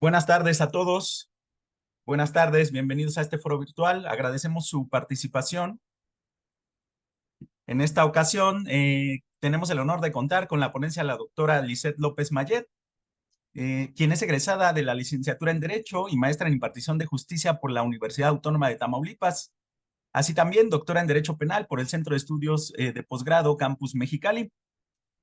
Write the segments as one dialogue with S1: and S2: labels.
S1: Buenas tardes a todos. Buenas tardes, bienvenidos a este foro virtual. Agradecemos su participación. En esta ocasión tenemos el honor de contar con la ponencia de la doctora Lisette López Mayet, quien es egresada de la licenciatura en Derecho y maestra en impartición de justicia por la Universidad Autónoma de Tamaulipas, así también doctora en Derecho Penal por el Centro de Estudios de Posgrado Campus Mexicali.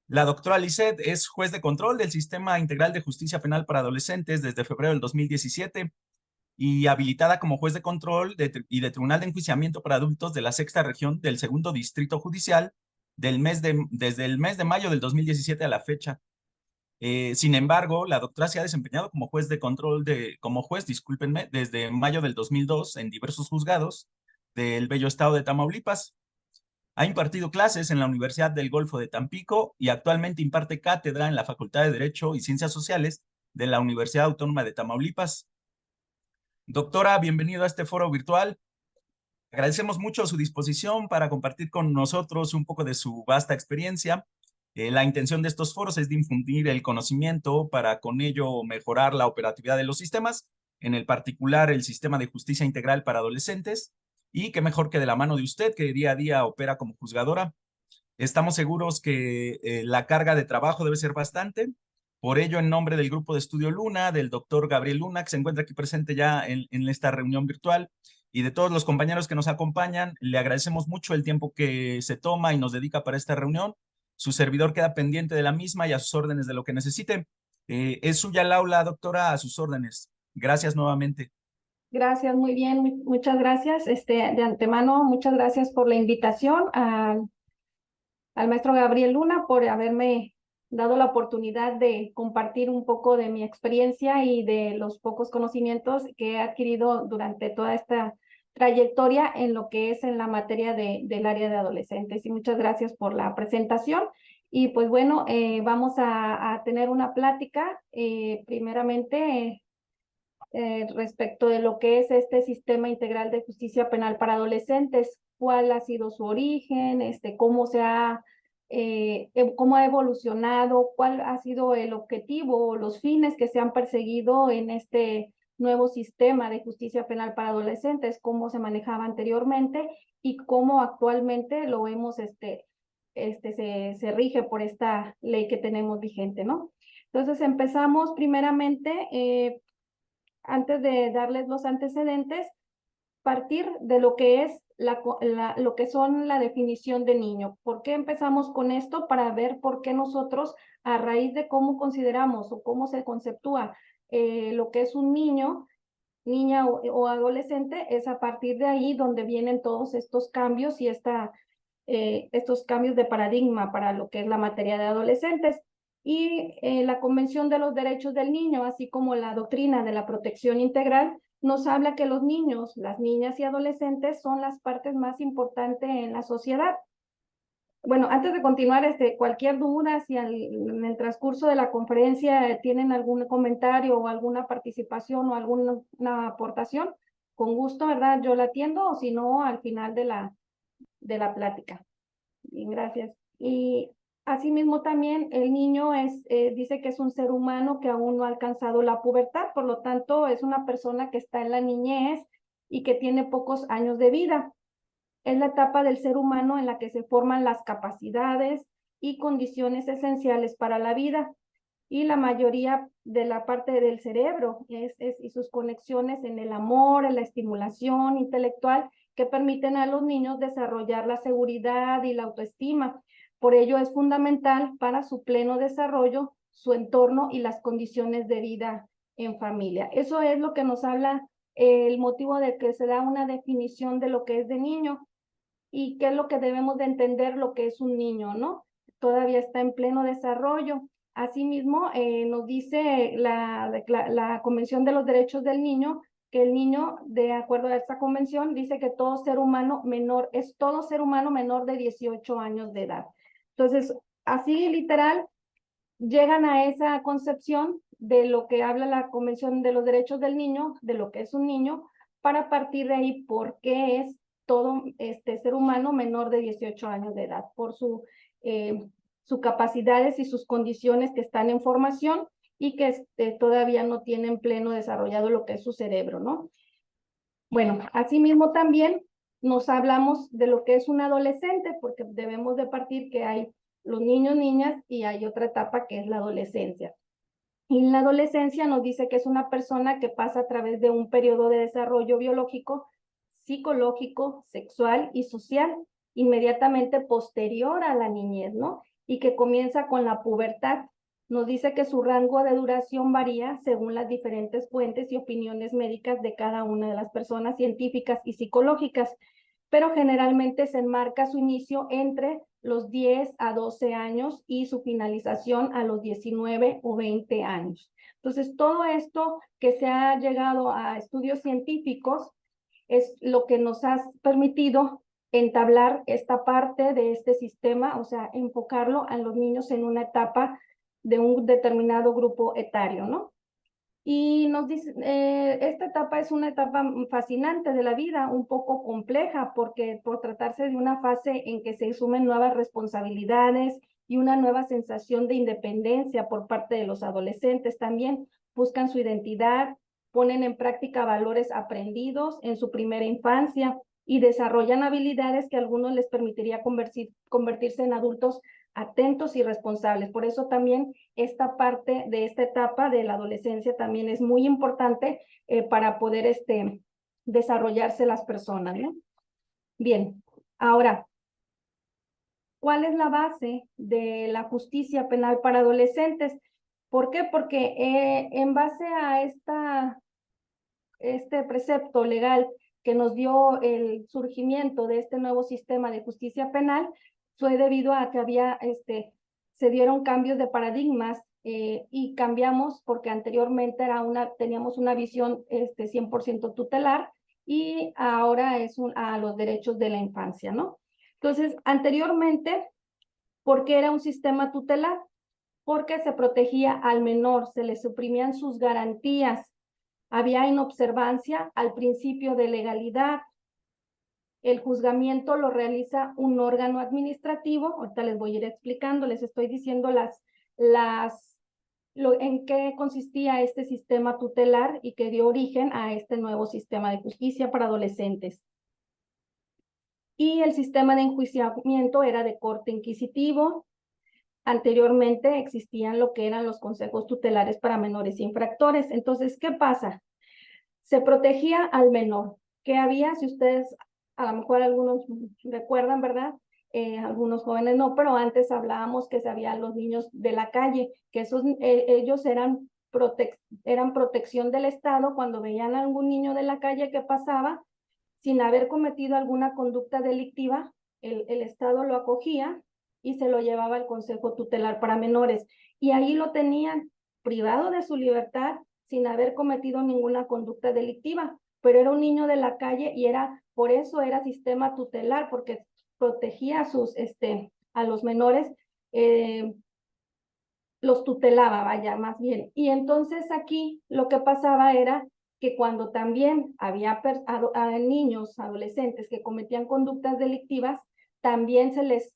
S1: La doctora Lisette es juez de control del Sistema Integral de Justicia Penal para Adolescentes desde febrero del 2017 y habilitada como juez de control y de Tribunal de Enjuiciamiento para Adultos de la Sexta Región del Segundo Distrito Judicial desde el mes de mayo del 2017 a la fecha. Sin embargo, la doctora se ha desempeñado como juez de control como juez, discúlpenme, desde mayo del 2002 en diversos juzgados del bello estado de Tamaulipas. Ha impartido clases en la Universidad del Golfo de Tampico y actualmente imparte cátedra en la Facultad de Derecho y Ciencias Sociales de la Universidad Autónoma de Tamaulipas. Doctora, bienvenido a este foro virtual. Agradecemos mucho su disposición para compartir con nosotros un poco de su vasta experiencia. La intención de estos foros es de infundir el conocimiento para con ello mejorar la operatividad de los sistemas, en el particular el sistema de justicia integral para adolescentes, y qué mejor que de la mano de usted, que día a día opera como juzgadora. Estamos seguros que la carga de trabajo debe ser bastante. Por ello, en nombre del Grupo de Estudio Luna, del doctor Gabriel Luna, que se encuentra aquí presente ya en esta reunión virtual, y de todos los compañeros que nos acompañan, le agradecemos mucho el tiempo que se toma y nos dedica para esta reunión. Su servidor queda pendiente de la misma y a sus órdenes de lo que necesite. Es suya el aula, doctora, a sus órdenes. Gracias nuevamente.
S2: Gracias, muy bien, muchas gracias. De antemano, muchas gracias por la invitación al maestro Gabriel Luna por haberme dado la oportunidad de compartir un poco de mi experiencia y de los pocos conocimientos que he adquirido durante toda esta trayectoria en lo que es en la materia del área de adolescentes. Y muchas gracias por la presentación. Y pues bueno, vamos a tener una plática, primeramente respecto de lo que es este sistema integral de justicia penal para adolescentes, cuál ha sido su origen, cómo ha evolucionado, cuál ha sido el objetivo o los fines que se han perseguido en este nuevo sistema de justicia penal para adolescentes, cómo se manejaba anteriormente y cómo actualmente lo vemos, se rige por esta ley que tenemos vigente, ¿no? Entonces empezamos primeramente, antes de darles los antecedentes, partir de lo que es lo que son la definición de niño. ¿Por qué empezamos con esto? Para ver por qué nosotros, a raíz de cómo consideramos o cómo se conceptúa lo que es un niño, niña o adolescente, es a partir de ahí donde vienen todos estos cambios y estos cambios de paradigma para lo que es la materia de adolescentes. Y la Convención de los Derechos del Niño, así como la doctrina de la protección integral, nos habla que los niños, las niñas y adolescentes son las partes más importantes en la sociedad. Bueno, antes de continuar, cualquier duda, si en el transcurso de la conferencia tienen algún comentario o alguna participación o alguna aportación, con gusto, ¿verdad? Yo la atiendo, o si no, al final de la plática. Bien, gracias. Y asimismo también el niño dice que es un ser humano que aún no ha alcanzado la pubertad, por lo tanto es una persona que está en la niñez y que tiene pocos años de vida. Es la etapa del ser humano en la que se forman las capacidades y condiciones esenciales para la vida y la mayoría de la parte del cerebro y sus conexiones en el amor, en la estimulación intelectual que permiten a los niños desarrollar la seguridad y la autoestima. Por ello es fundamental para su pleno desarrollo su entorno y las condiciones de vida en familia. Eso es lo que nos habla el motivo de que se da una definición de lo que es de niño y qué es lo que debemos de entender lo que es un niño, ¿no? Todavía está en pleno desarrollo. Asimismo, nos dice la Convención de los Derechos del Niño que el niño, de acuerdo a esta convención, dice que todo ser humano menor, es todo ser humano menor de 18 años de edad. Entonces, así literal, llegan a esa concepción de lo que habla la Convención de los Derechos del Niño, de lo que es un niño, para partir de ahí, ¿por qué es todo ser humano menor de 18 años de edad? Por sus capacidades y sus condiciones que están en formación y que todavía no tienen pleno desarrollado lo que es su cerebro, ¿no? Bueno, asimismo también nos hablamos de lo que es un adolescente, porque debemos de partir que hay los niños, niñas, y hay otra etapa que es la adolescencia. Y en la adolescencia nos dice que es una persona que pasa a través de un periodo de desarrollo biológico, psicológico, sexual y social, inmediatamente posterior a la niñez, ¿no? Y que comienza con la pubertad. Nos dice que su rango de duración varía según las diferentes fuentes y opiniones médicas de cada una de las personas científicas y psicológicas, pero generalmente se enmarca su inicio entre los 10 a 12 años y su finalización a los 19 o 20 años. Entonces, todo esto que se ha llegado a estudios científicos es lo que nos ha permitido entablar esta parte de este sistema, o sea, enfocarlo a los niños en una etapa de un determinado grupo etario, ¿no? Y nos dice, esta etapa es una etapa fascinante de la vida, un poco compleja, porque por tratarse de una fase en que se asumen nuevas responsabilidades y una nueva sensación de independencia por parte de los adolescentes también, buscan su identidad, ponen en práctica valores aprendidos en su primera infancia y desarrollan habilidades que a algunos les permitiría convertirse en adultos atentos y responsables. Por eso también esta parte de esta etapa de la adolescencia también es muy importante para poder desarrollarse las personas, ¿no? Bien, ahora, ¿cuál es la base de la justicia penal para adolescentes? ¿Por qué? Porque en base a este precepto legal que nos dio el surgimiento de este nuevo sistema de justicia penal, fue debido a que se dieron cambios de paradigmas y cambiamos porque anteriormente teníamos una visión 100% tutelar y ahora es a los derechos de la infancia, ¿no? Entonces, anteriormente, ¿por qué era un sistema tutelar? Porque se protegía al menor, se le suprimían sus garantías, había inobservancia al principio de legalidad. El juzgamiento lo realiza un órgano administrativo. Ahorita les voy a ir explicando, les estoy diciendo en qué consistía este sistema tutelar y que dio origen a este nuevo sistema de justicia para adolescentes. Y el sistema de enjuiciamiento era de corte inquisitivo. Anteriormente existían lo que eran los consejos tutelares para menores infractores. Entonces, ¿qué pasa? Se protegía al menor. ¿Qué había? Si ustedes, a lo mejor algunos recuerdan, ¿verdad? Algunos jóvenes no, pero antes hablábamos que se había los niños de la calle, que ellos eran protección del Estado cuando veían a algún niño de la calle que pasaba sin haber cometido alguna conducta delictiva, el Estado lo acogía y se lo llevaba al Consejo Tutelar para Menores. Y ahí lo tenían privado de su libertad sin haber cometido ninguna conducta delictiva, pero era un niño de la calle y por eso era sistema tutelar, porque protegía a los menores, los tutelaba, vaya, más bien. Y entonces aquí lo que pasaba era que cuando también había niños, adolescentes que cometían conductas delictivas, también se les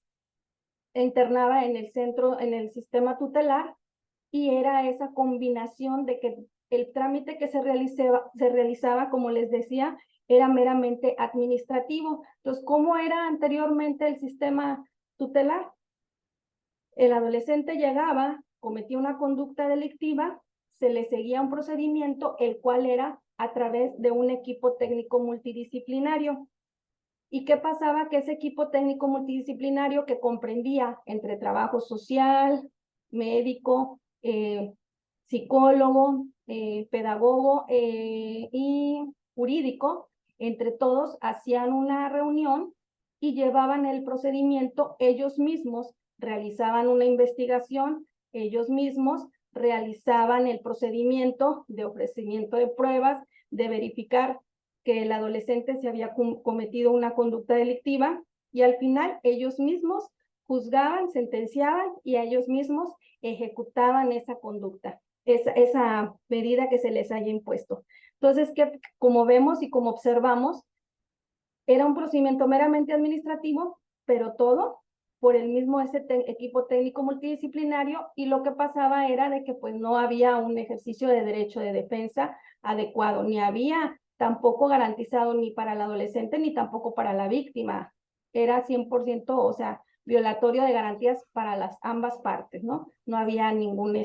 S2: internaba en el centro, en el sistema tutelar, y era esa combinación de que el trámite que se realizaba, como les decía, era meramente administrativo. Entonces, ¿cómo era anteriormente el sistema tutelar? El adolescente llegaba, cometía una conducta delictiva, se le seguía un procedimiento, el cual era a través de un equipo técnico multidisciplinario. ¿Y qué pasaba? Que ese equipo técnico multidisciplinario que comprendía entre trabajo social, médico, psicólogo, pedagogo y jurídico, entre todos hacían una reunión y llevaban el procedimiento ellos mismos, realizaban una investigación, ellos mismos realizaban el procedimiento de ofrecimiento de pruebas, de verificar que el adolescente se había cometido una conducta delictiva y al final ellos mismos juzgaban, sentenciaban y a ellos mismos ejecutaban esa conducta, esa medida que se les haya impuesto. Entonces, que como vemos y como observamos, era un procedimiento meramente administrativo, pero todo por el mismo equipo técnico multidisciplinario, y lo que pasaba era de que pues no había un ejercicio de derecho de defensa adecuado, ni había tampoco garantizado ni para el adolescente ni tampoco para la víctima. Era 100%, o sea, violatorio de garantías para ambas partes, ¿no? No había ningún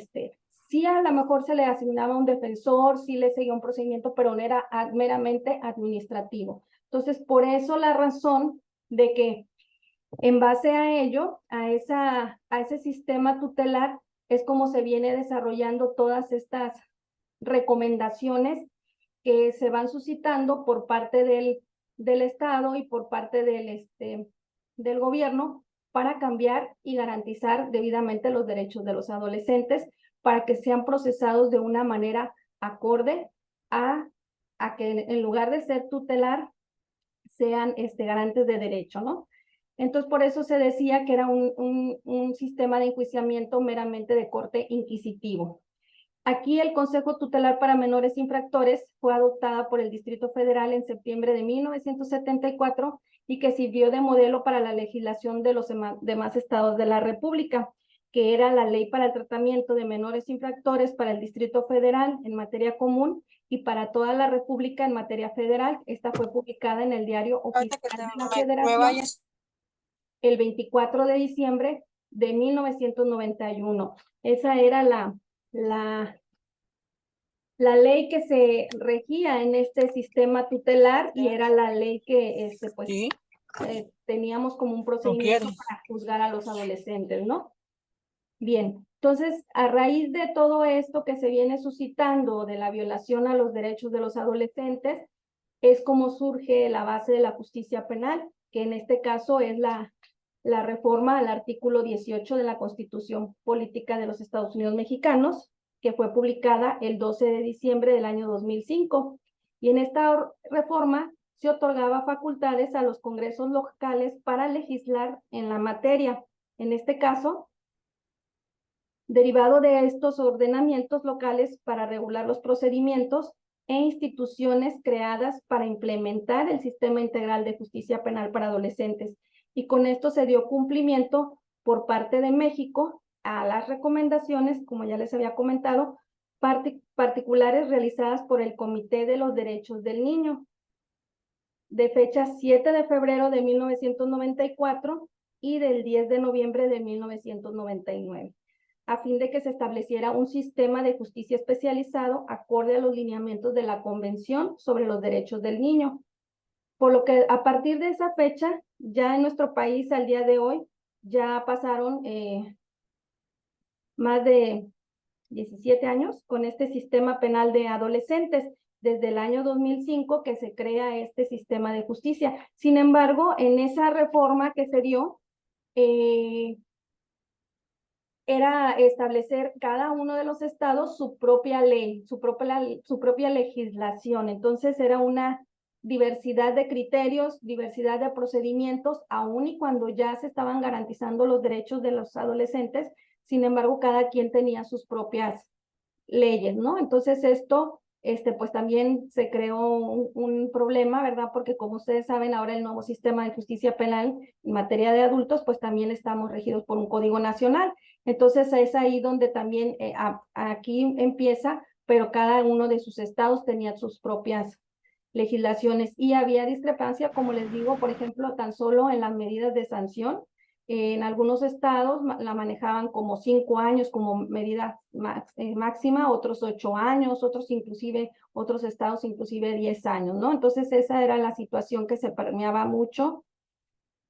S2: sí a lo mejor se le asignaba un defensor, sí le seguía un procedimiento, pero no era meramente administrativo. Entonces, por eso la razón de que en base a ello, a ese sistema tutelar, es como se viene desarrollando todas estas recomendaciones que se van suscitando por parte del Estado y por parte del gobierno para cambiar y garantizar debidamente los derechos de los adolescentes, para que sean procesados de una manera acorde a, que en lugar de ser tutelar, sean garantes de derecho, ¿no? Entonces, por eso se decía que era un sistema de enjuiciamiento meramente de corte inquisitivo. Aquí el Consejo Tutelar para Menores Infractores fue adoptada por el Distrito Federal en septiembre de 1974 y que sirvió de modelo para la legislación de los demás estados de la República, que era la Ley para el Tratamiento de Menores Infractores para el Distrito Federal en materia común y para toda la República en materia federal. Esta fue publicada en el Diario Oficial de la Federación el 24 de diciembre de 1991. Esa era la ley que se regía en este sistema tutelar y era la ley que pues ¿sí? Teníamos como un procedimiento para juzgar a los adolescentes, ¿no? Bien, entonces a raíz de todo esto que se viene suscitando de la violación a los derechos de los adolescentes, es como surge la base de la justicia penal, que en este caso es la reforma al artículo 18 de la Constitución Política de los Estados Unidos Mexicanos, que fue publicada el 12 de diciembre del año 2005. Y en esta reforma se otorgaba facultades a los congresos locales para legislar en la materia. En este caso, derivado de estos ordenamientos locales para regular los procedimientos e instituciones creadas para implementar el sistema integral de justicia penal para adolescentes. Y con esto se dio cumplimiento por parte de México a las recomendaciones, como ya les había comentado, particulares realizadas por el Comité de los Derechos del Niño, de fecha 7 de febrero de 1994 y del 10 de noviembre de 1999. A fin de que se estableciera un sistema de justicia especializado acorde a los lineamientos de la Convención sobre los Derechos del Niño. Por lo que a partir de esa fecha, ya en nuestro país al día de hoy, ya pasaron más de 17 años con este sistema penal de adolescentes, desde el año 2005 que se crea este sistema de justicia. Sin embargo, en esa reforma que se dio, era establecer cada uno de los estados su propia ley, su propia legislación. Entonces era una diversidad de criterios, diversidad de procedimientos, aun y cuando ya se estaban garantizando los derechos de los adolescentes. Sin embargo, cada quien tenía sus propias leyes, ¿no? Entonces esto, pues también se creó un problema, ¿verdad? Porque como ustedes saben, ahora el nuevo sistema de justicia penal en materia de adultos, pues también estamos regidos por un código nacional. Entonces es ahí donde también aquí empieza, pero cada uno de sus estados tenía sus propias legislaciones y había discrepancia, como les digo, por ejemplo, tan solo en las medidas de sanción. En algunos estados la manejaban como 5 años como medida máxima, otros 8 años, otros estados inclusive 10 años, ¿no? Entonces esa era la situación que se permeaba mucho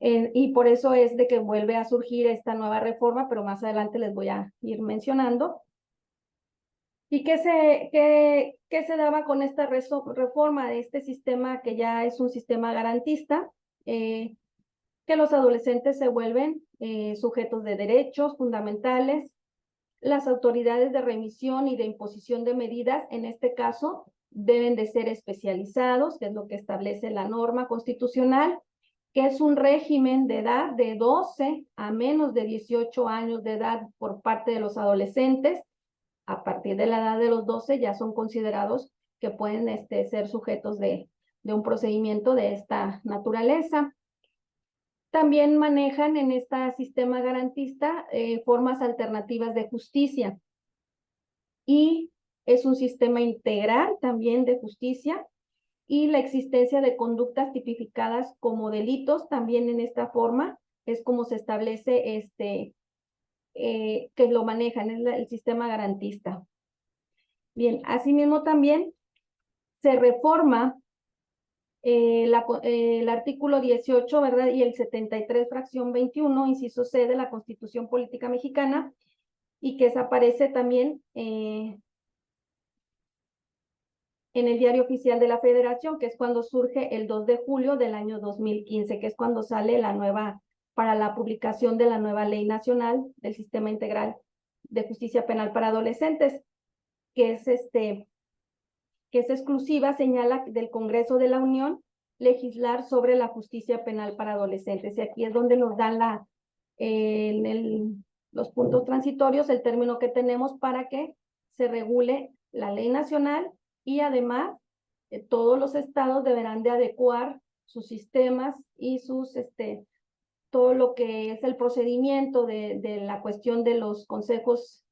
S2: y por eso es de que vuelve a surgir esta nueva reforma, pero más adelante les voy a ir mencionando. ¿Y qué se daba con esta reforma de este sistema que ya es un sistema garantista? Que los adolescentes se vuelven sujetos de derechos fundamentales. Las autoridades de remisión y de imposición de medidas, en este caso, deben de ser especializados, que es lo que establece la norma constitucional, que es un régimen de edad de 12 a menos de 18 años de edad por parte de los adolescentes. A partir de la edad de los 12 ya son considerados que pueden ser sujetos de un procedimiento de esta naturaleza. También manejan en este sistema garantista formas alternativas de justicia. Y es un sistema integral también de justicia, y la existencia de conductas tipificadas como delitos también en esta forma es como se establece que lo manejan, es el sistema garantista. Bien, asimismo también se reforma el artículo 18, ¿verdad? Y el 73, fracción 21, inciso C de la Constitución Política Mexicana, y que desaparece también en el Diario Oficial de la Federación, que es cuando surge el 2 de julio del año 2015, que es cuando sale para la publicación de la nueva Ley Nacional del Sistema Integral de Justicia Penal para Adolescentes, que es exclusiva, señala, del Congreso de la Unión legislar sobre la justicia penal para adolescentes. Y aquí es donde nos dan los puntos transitorios, el término que tenemos para que se regule la ley nacional, y además todos los estados deberán de adecuar sus sistemas y todo lo que es el procedimiento de la cuestión de los consejos,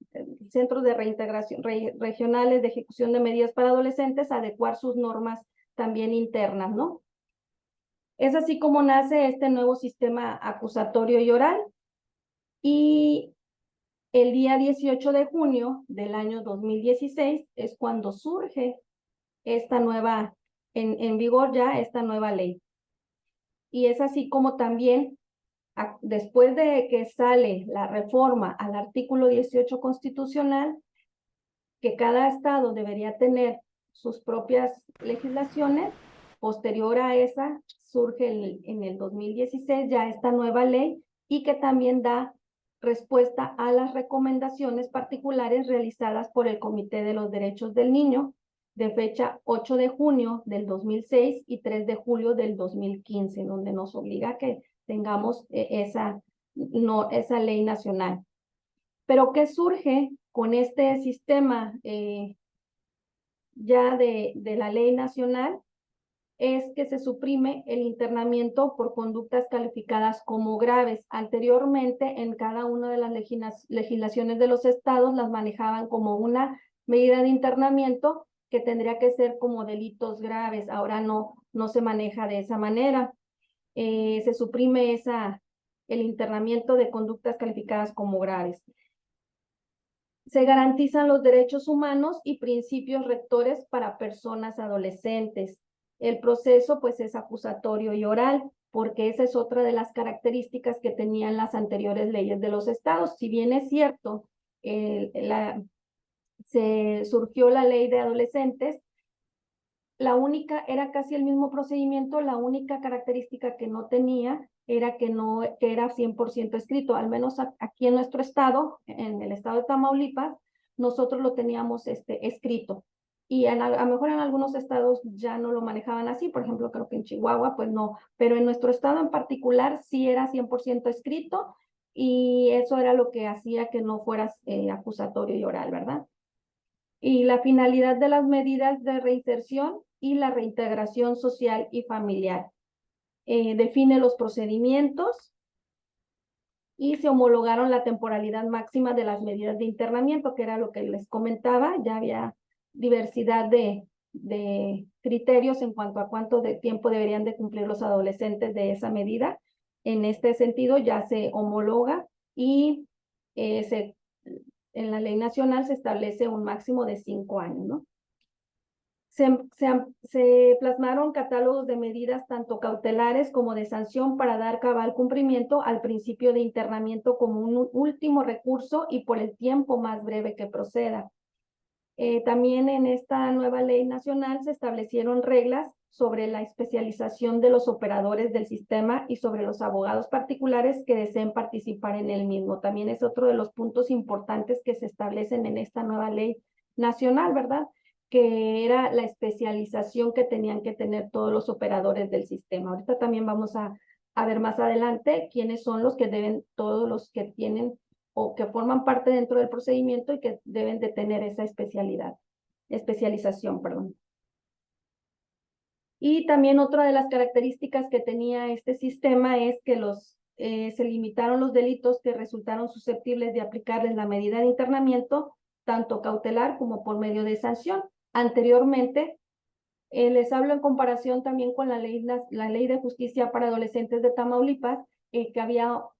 S2: centros de reintegración regionales de ejecución de medidas para adolescentes, adecuar sus normas también internas, ¿no? Es así como nace este nuevo sistema acusatorio y oral, y el día 18 de junio del año 2016 es cuando surge esta nueva, en vigor ya esta nueva ley. Y es así como también, después de que sale la reforma al artículo 18 constitucional, que cada estado debería tener sus propias legislaciones, posterior a esa surge en el 2016 ya esta nueva ley, y que también da respuesta a las recomendaciones particulares realizadas por el Comité de los Derechos del Niño, de fecha 8 de junio del 2006 y 3 de julio del 2015, donde nos obliga a que tengamos esa ley nacional. Pero ¿qué surge con este sistema ya de la ley nacional? Es que se suprime el internamiento por conductas calificadas como graves. Anteriormente, en cada una de las legislaciones de los estados las manejaban como una medida de internamiento que tendría que ser como delitos graves. Ahora no se maneja de esa manera. Se suprime el internamiento de conductas calificadas como graves. Se garantizan los derechos humanos y principios rectores para personas adolescentes. El proceso, pues, es acusatorio y oral, porque esa es otra de las características que tenían las anteriores leyes de los estados. Si bien es cierto, se surgió la ley de adolescentes, era casi el mismo procedimiento, la única característica que no tenía era que era 100% escrito, al menos aquí en nuestro estado, en el estado de Tamaulipas, nosotros lo teníamos escrito. Y a lo mejor en algunos estados ya no lo manejaban así, por ejemplo, creo que en Chihuahua, pues no, pero en nuestro estado en particular sí era 100% escrito, y eso era lo que hacía que no fueras acusatorio y oral, ¿verdad? Y la finalidad de las medidas de reinserción y la reintegración social y familiar. Define los procedimientos, y se homologaron la temporalidad máxima de las medidas de internamiento, que era lo que les comentaba. Ya había diversidad de criterios en cuanto a cuánto de tiempo deberían de cumplir los adolescentes de esa medida. En este sentido ya se homologa, y en la ley nacional se establece un máximo de 5 años, ¿no? Se plasmaron catálogos de medidas tanto cautelares como de sanción para dar cabal cumplimiento al principio de internamiento como un último recurso y por el tiempo más breve que proceda. También en esta nueva ley nacional se establecieron reglas sobre la especialización de los operadores del sistema y sobre los abogados particulares que deseen participar en el mismo. También es otro de los puntos importantes que se establecen en esta nueva ley nacional, ¿verdad? Que era la especialización que tenían que tener todos los operadores del sistema. Ahorita también vamos a ver más adelante quiénes son los que deben, todos los que tienen o que forman parte dentro del procedimiento y que deben de tener esa especialización, perdón. Y también otra de las características que tenía este sistema es que los se limitaron los delitos que resultaron susceptibles de aplicarles la medida de internamiento, tanto cautelar como por medio de sanción. Anteriormente, les hablo en comparación también con la ley de justicia para adolescentes de Tamaulipas, que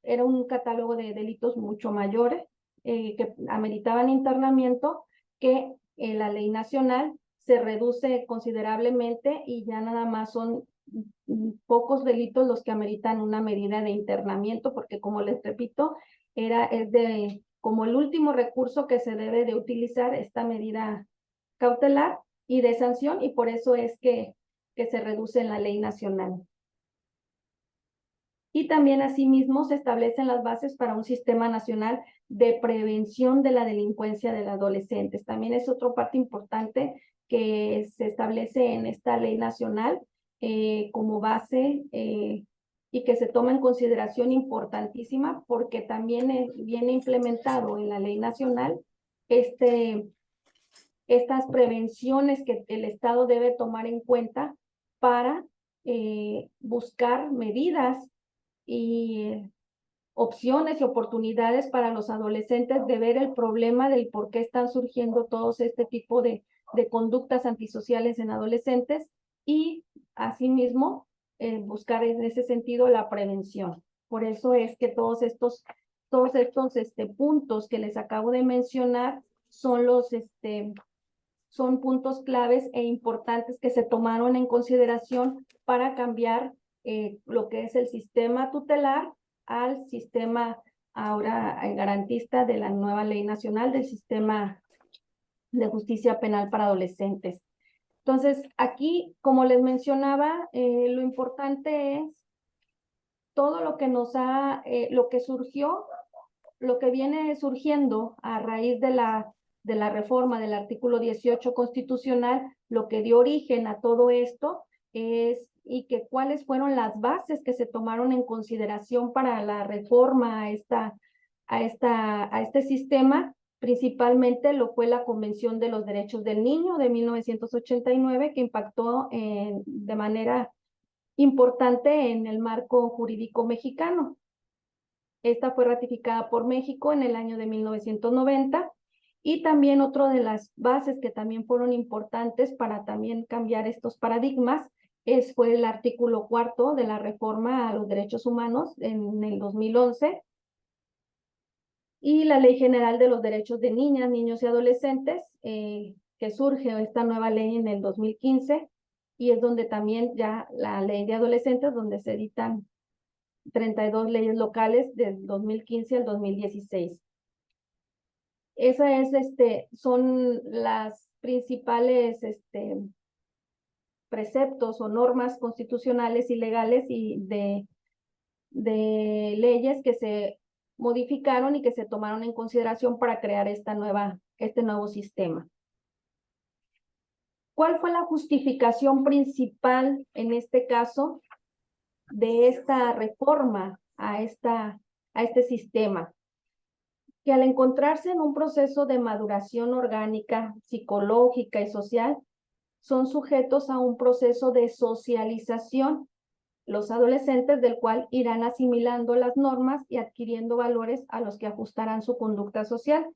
S2: era un catálogo de delitos mucho mayores, que ameritaban internamiento, que la ley nacional se reduce considerablemente y ya nada más son pocos delitos los que ameritan una medida de internamiento, porque como les repito, como el último recurso que se debe de utilizar esta medida cautelar y de sanción, y por eso es que se reduce en la ley nacional. Y también asimismo se establecen las bases para un sistema nacional de prevención de la delincuencia de los adolescentes. También es otra parte importante que se establece en esta ley nacional como base y que se toma en consideración importantísima, porque también viene implementado en la ley nacional estas prevenciones que el Estado debe tomar en cuenta para buscar medidas y opciones y oportunidades para los adolescentes de ver el problema del por qué están surgiendo todos este tipo de conductas antisociales en adolescentes y asimismo buscar en ese sentido la prevención. Por eso es que todos estos puntos que les acabo de mencionar son son puntos claves e importantes que se tomaron en consideración para cambiar lo que es el sistema tutelar al sistema ahora garantista de la nueva ley nacional del sistema de justicia penal para adolescentes. Entonces, aquí, como les mencionaba, lo importante es todo lo que lo que surgió, lo que viene surgiendo a raíz de la reforma del artículo 18 constitucional, lo que dio origen a todo esto y que cuáles fueron las bases que se tomaron en consideración para la reforma a este sistema. Principalmente lo fue la Convención de los Derechos del Niño de 1989, que impactó de manera importante en el marco jurídico mexicano. Esta fue ratificada por México en el año de 1990 y también otra de las bases que también fueron importantes para también cambiar estos paradigmas fue el artículo 4 de la reforma a los derechos humanos en el 2011 y la Ley General de los Derechos de Niñas, Niños y Adolescentes, que surge esta nueva ley en el 2015 y es donde también ya la Ley de Adolescentes, donde se editan 32 leyes locales del 2015 al 2016. Son las principales preceptos o normas constitucionales y legales y de leyes que se modificaron y que se tomaron en consideración para crear este nuevo sistema. ¿Cuál fue la justificación principal en este caso de esta reforma a este sistema? Que al encontrarse en un proceso de maduración orgánica, psicológica y social, son sujetos a un proceso de socialización, los adolescentes, del cual irán asimilando las normas y adquiriendo valores a los que ajustarán su conducta social.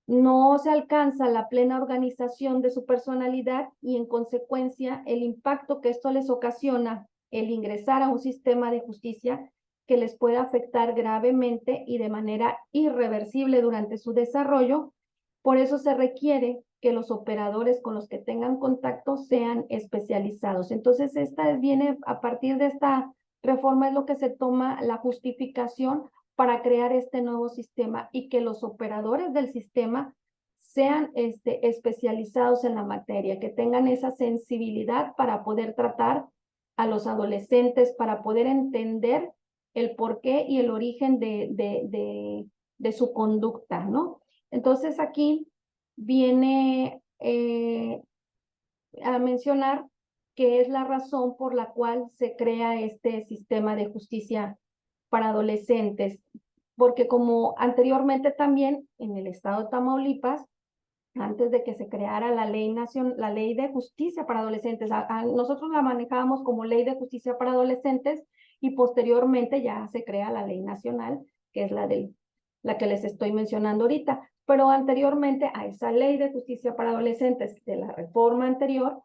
S2: No se alcanza la plena organización de su personalidad y en consecuencia el impacto que esto les ocasiona el ingresar a un sistema de justicia que les puede afectar gravemente y de manera irreversible durante su desarrollo. Por eso se requiere que los operadores con los que tengan contacto sean especializados. Entonces, viene a partir de esta reforma, es lo que se toma la justificación para crear este nuevo sistema y que los operadores del sistema sean especializados en la materia, que tengan esa sensibilidad para poder tratar a los adolescentes, para poder entender el porqué y el origen de su conducta, ¿no? Entonces aquí viene a mencionar que es la razón por la cual se crea este sistema de justicia para adolescentes, porque como anteriormente también en el estado de Tamaulipas, antes de que se creara la ley de justicia para adolescentes, nosotros la manejábamos como ley de justicia para adolescentes y posteriormente ya se crea la ley nacional, que es la que les estoy mencionando ahorita. Pero anteriormente a esa ley de justicia para adolescentes de la reforma anterior,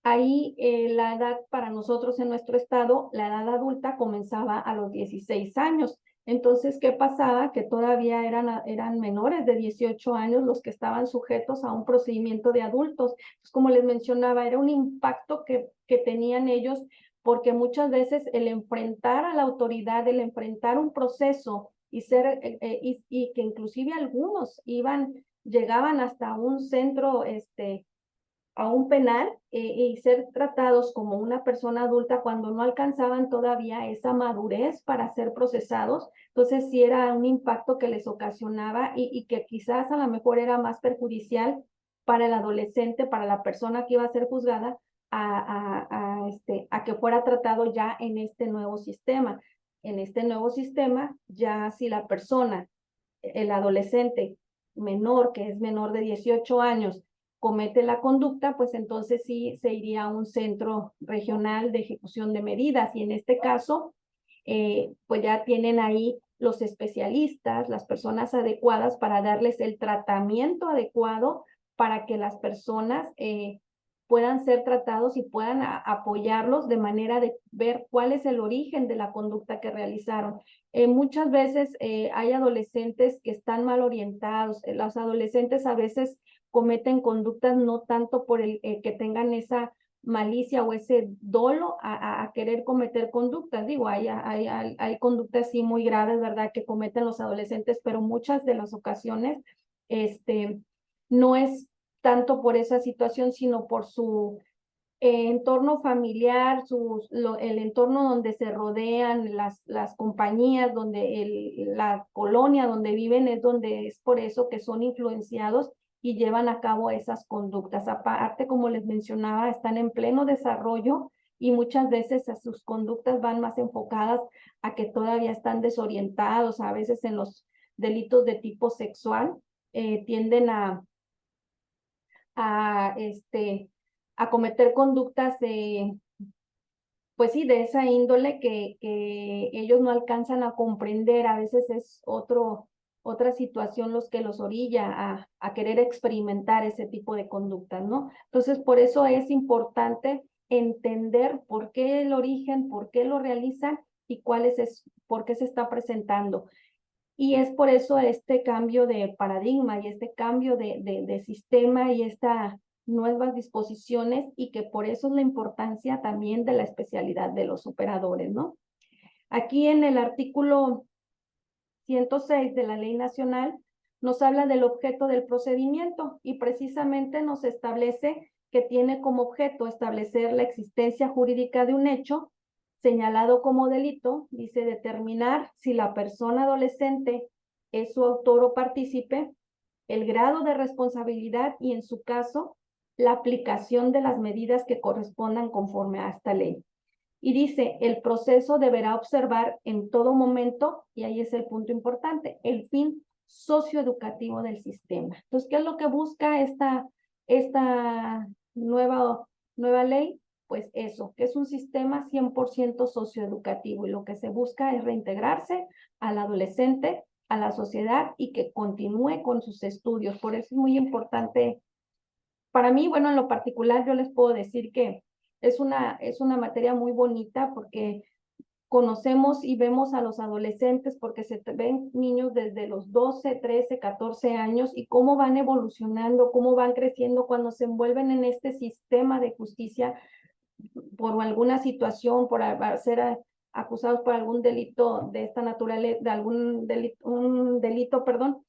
S2: ahí la edad para nosotros en nuestro estado, la edad adulta comenzaba a los 16 años. Entonces, ¿qué pasaba? Que todavía eran menores de 18 años los que estaban sujetos a un procedimiento de adultos. Pues, como les mencionaba, era un impacto que tenían ellos porque muchas veces el enfrentar a la autoridad, el enfrentar un proceso y que inclusive algunos llegaban hasta un centro, a un penal y ser tratados como una persona adulta cuando no alcanzaban todavía esa madurez para ser procesados. Entonces sí era un impacto que les ocasionaba y que quizás a lo mejor era más perjudicial para el adolescente, para la persona que iba a ser juzgada, a que fuera tratado ya en este nuevo sistema. En este nuevo sistema, ya si la persona, el adolescente menor, que es menor de 18 años, comete la conducta, pues entonces sí se iría a un centro regional de ejecución de medidas. Y en este caso, pues ya tienen ahí los especialistas, las personas adecuadas para darles el tratamiento adecuado para que las personas puedan ser tratados y puedan apoyarlos de manera de ver cuál es el origen de la conducta que realizaron. Muchas veces hay adolescentes que están mal orientados. Los adolescentes a veces cometen conductas no tanto por el que tengan esa malicia o ese dolo a querer cometer conductas. Digo, hay conductas sí muy graves, ¿verdad?, que cometen los adolescentes, pero muchas de las ocasiones no es tanto por esa situación, sino por su entorno familiar, el entorno donde se rodean, las compañías, la colonia donde viven, es por eso que son influenciados y llevan a cabo esas conductas. Aparte, como les mencionaba, están en pleno desarrollo y muchas veces sus conductas van más enfocadas a que todavía están desorientados, a veces en los delitos de tipo sexual, tienden a, este, a cometer conductas pues sí, de esa índole que ellos no alcanzan a comprender. A veces es otra situación los que los orilla a querer experimentar ese tipo de conductas, ¿no? Entonces, por eso es importante entender por qué el origen, por qué lo realizan y por qué se está presentando. Y es por eso este cambio de paradigma y este cambio de sistema y estas nuevas disposiciones y que por eso es la importancia también de la especialidad de los operadores, ¿no? Aquí en el artículo 106 de la Ley Nacional nos habla del objeto del procedimiento y precisamente nos establece que tiene como objeto establecer la existencia jurídica de un hecho señalado como delito, dice determinar si la persona adolescente es su autor o partícipe, el grado de responsabilidad y en su caso la aplicación de las medidas que correspondan conforme a esta ley. Y dice, el proceso deberá observar en todo momento, y ahí es el punto importante, el fin socioeducativo del sistema. Entonces, ¿qué es lo que busca esta nueva ley? Pues eso, que es un sistema 100% socioeducativo y lo que se busca es reintegrarse al adolescente, a la sociedad y que continúe con sus estudios. Por eso es muy importante. Para mí, bueno, en lo particular, yo les puedo decir que es una materia muy bonita porque conocemos y vemos a los adolescentes porque se ven niños desde los 12, 13, 14 años y cómo van evolucionando, cómo van creciendo cuando se envuelven en este sistema de justicia por alguna situación, por ser acusados por algún delito de esta naturaleza, de un delito, perdón,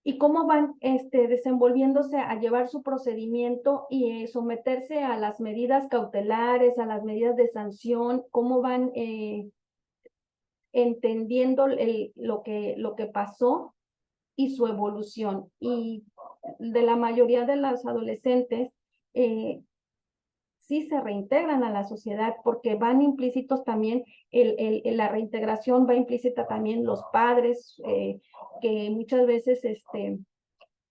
S2: y cómo van desenvolviéndose a llevar su procedimiento y someterse a las medidas cautelares, a las medidas de sanción, cómo van entendiendo lo que pasó y su evolución. Y de la mayoría de los adolescentes, sí se reintegran a la sociedad porque van implícitos también, la reintegración va implícita también los padres, que muchas veces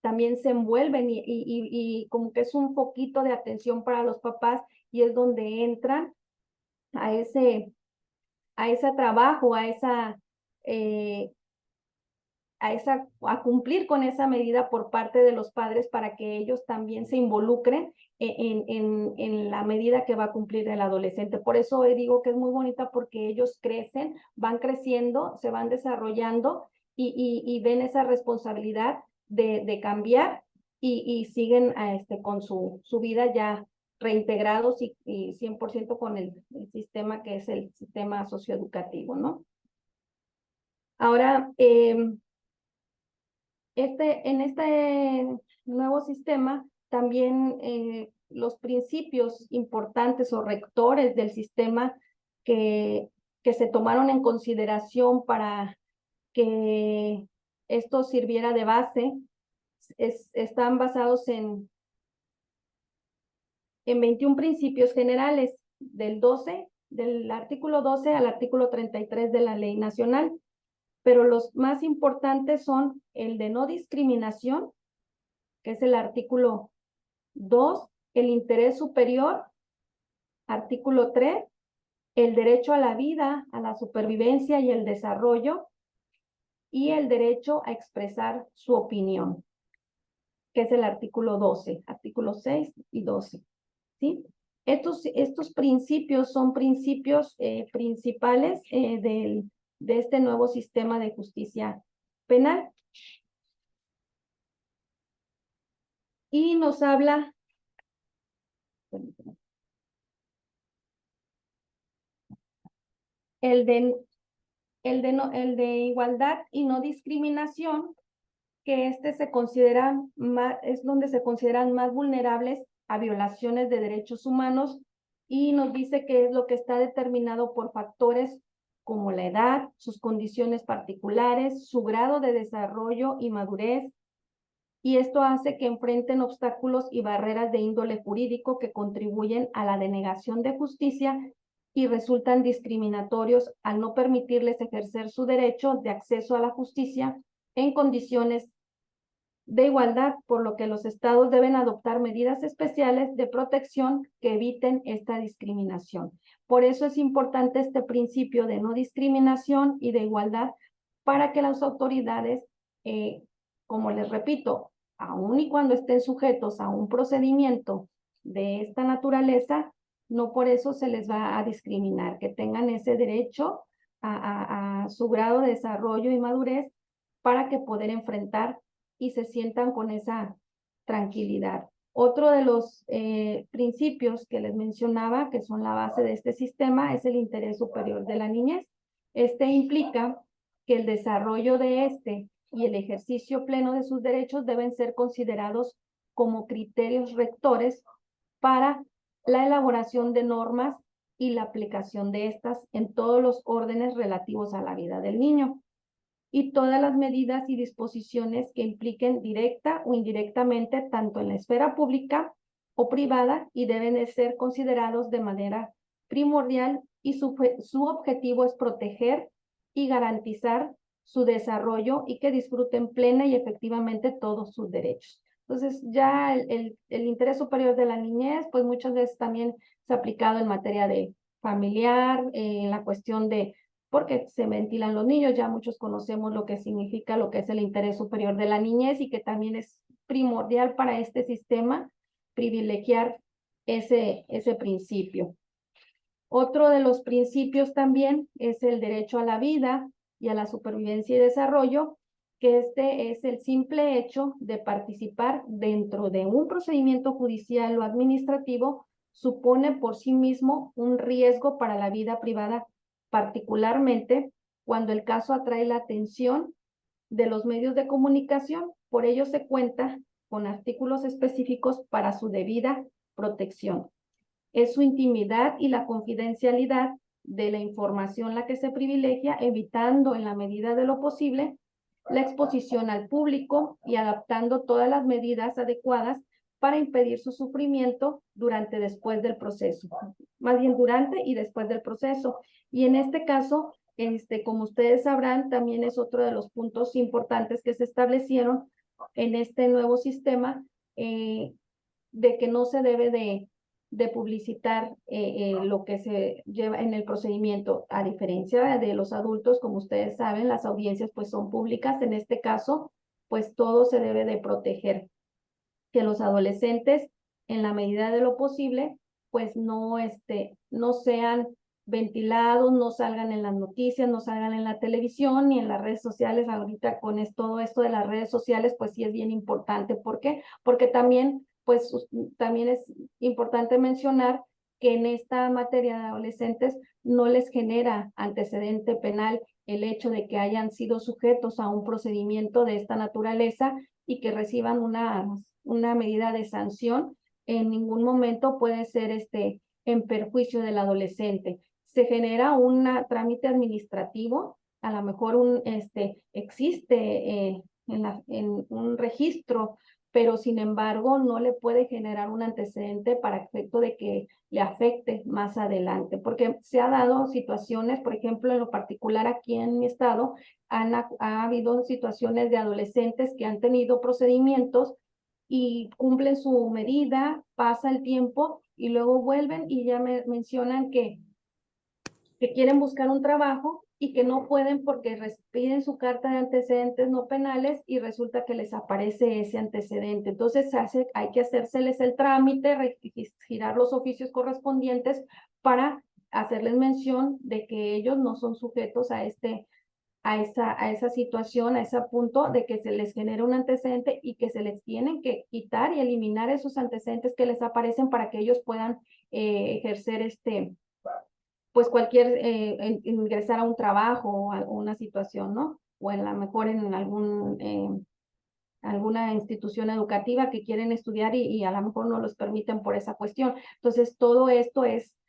S2: también se envuelven y como que es un poquito de atención para los papás y es donde entran a ese trabajo, a cumplir con esa medida por parte de los padres para que ellos también se involucren en la medida que va a cumplir el adolescente. Por eso digo que es muy bonita, porque ellos crecen, van creciendo, se van desarrollando y ven esa responsabilidad de cambiar y siguen con su vida ya reintegrados y 100% con el sistema que es el sistema socioeducativo, ¿no? Ahora, en este nuevo sistema, también los principios importantes o rectores del sistema que se tomaron en consideración para que esto sirviera de base, están basados en 21 principios generales del artículo 12 al artículo 33 de la Ley Nacional. Pero los más importantes son el de no discriminación, que es el artículo 2, el interés superior, artículo 3, el derecho a la vida, a la supervivencia y el desarrollo, y el derecho a expresar su opinión, que es el artículo 12, artículo 6 y 12, ¿sí? Estos principios son principios principales de este nuevo sistema de justicia penal. Y nos habla, el de igualdad y no discriminación, que se considera más, es donde se consideran más vulnerables a violaciones de derechos humanos, y nos dice que es lo que está determinado por factores como la edad, sus condiciones particulares, su grado de desarrollo y madurez, y esto hace que enfrenten obstáculos y barreras de índole jurídico que contribuyen a la denegación de justicia y resultan discriminatorios al no permitirles ejercer su derecho de acceso a la justicia en condiciones de igualdad, por lo que los estados deben adoptar medidas especiales de protección que eviten esta discriminación. Por eso es importante este principio de no discriminación y de igualdad, para que las autoridades, como les repito, aun y cuando estén sujetos a un procedimiento de esta naturaleza, no por eso se les va a discriminar, que tengan ese derecho a su grado de desarrollo y madurez para que poder enfrentar y se sientan con esa tranquilidad. Otro de los principios que les mencionaba, que son la base de este sistema, es el interés superior de la niñez. Este implica que el desarrollo de y el ejercicio pleno de sus derechos deben ser considerados como criterios rectores para la elaboración de normas y la aplicación de estas en todos los órdenes relativos a la vida del niño, y todas las medidas y disposiciones que impliquen directa o indirectamente tanto en la esfera pública o privada, y deben de ser considerados de manera primordial, y su objetivo es proteger y garantizar su desarrollo y que disfruten plena y efectivamente todos sus derechos. Entonces, ya el interés superior de la niñez, pues muchas veces también se ha aplicado en materia de familiar, en la cuestión de, porque se ventilan los niños, ya muchos conocemos lo que significa, lo que es el interés superior de la niñez, y que también es primordial para este sistema privilegiar ese principio. Otro de los principios también es el derecho a la vida y a la supervivencia y desarrollo, que es el simple hecho de participar dentro de un procedimiento judicial o administrativo supone por sí mismo un riesgo para la vida privada, particularmente cuando el caso atrae la atención de los medios de comunicación. Por ello se cuenta con artículos específicos para su debida protección. Es su intimidad y la confidencialidad de la información la que se privilegia, evitando en la medida de lo posible la exposición al público y adaptando todas las medidas adecuadas para impedir su sufrimiento durante, después del proceso, más bien durante y después del proceso. Y en este caso, como ustedes sabrán, también es otro de los puntos importantes que se establecieron en este nuevo sistema, de que no se debe de de publicitar lo que se lleva en el procedimiento. A diferencia de los adultos, como ustedes saben, las audiencias pues son públicas. En este caso, pues todo se debe de proteger. Que los adolescentes, en la medida de lo posible, pues no sean ventilados, no salgan en las noticias, no salgan en la televisión ni en las redes sociales. Ahorita con todo esto de las redes sociales, pues sí es bien importante. ¿Por qué? Porque también, pues también es importante mencionar que en esta materia de adolescentes no les genera antecedente penal el hecho de que hayan sido sujetos a un procedimiento de esta naturaleza y que reciban una medida de sanción. En ningún momento puede ser en perjuicio del adolescente. Se genera un trámite administrativo, a lo mejor existe en un registro, pero sin embargo no le puede generar un antecedente para efecto de que le afecte más adelante, porque se ha dado situaciones, por ejemplo, en lo particular aquí en mi estado, ha habido situaciones de adolescentes que han tenido procedimientos y cumplen su medida, pasa el tiempo y luego vuelven y ya me mencionan que quieren buscar un trabajo y que no pueden porque piden su carta de antecedentes no penales y resulta que les aparece ese antecedente. Entonces hay que hacérseles el trámite, girar los oficios correspondientes para hacerles mención de que ellos no son sujetos a esa situación, a ese punto de que se les genera un antecedente y que se les tienen que quitar y eliminar esos antecedentes que les aparecen para que ellos puedan ejercer pues cualquier, ingresar a un trabajo o a una situación, ¿no? O en la mejor en alguna institución educativa que quieren estudiar y a lo mejor no los permiten por esa cuestión. Entonces, todo esto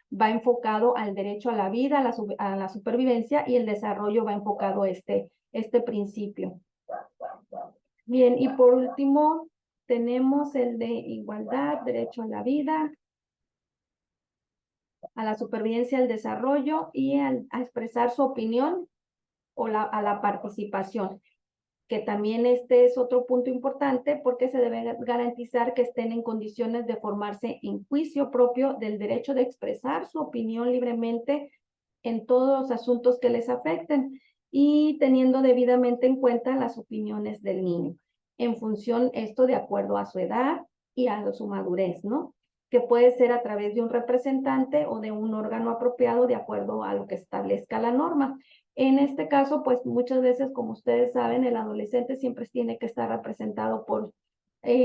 S2: va enfocado al derecho a la vida, a la supervivencia, y el desarrollo va enfocado a este principio. Bien, y por último, tenemos el de igualdad, derecho a la vida, a la supervivencia, al desarrollo y a expresar su opinión o a la participación, que también este es otro punto importante porque se debe garantizar que estén en condiciones de formarse en juicio propio del derecho de expresar su opinión libremente en todos los asuntos que les afecten y teniendo debidamente en cuenta las opiniones del niño, en función esto de acuerdo a su edad y a su madurez, ¿no? Que puede ser a través de un representante o de un órgano apropiado de acuerdo a lo que establezca la norma. En este caso, pues muchas veces, como ustedes saben, el adolescente siempre tiene que estar representado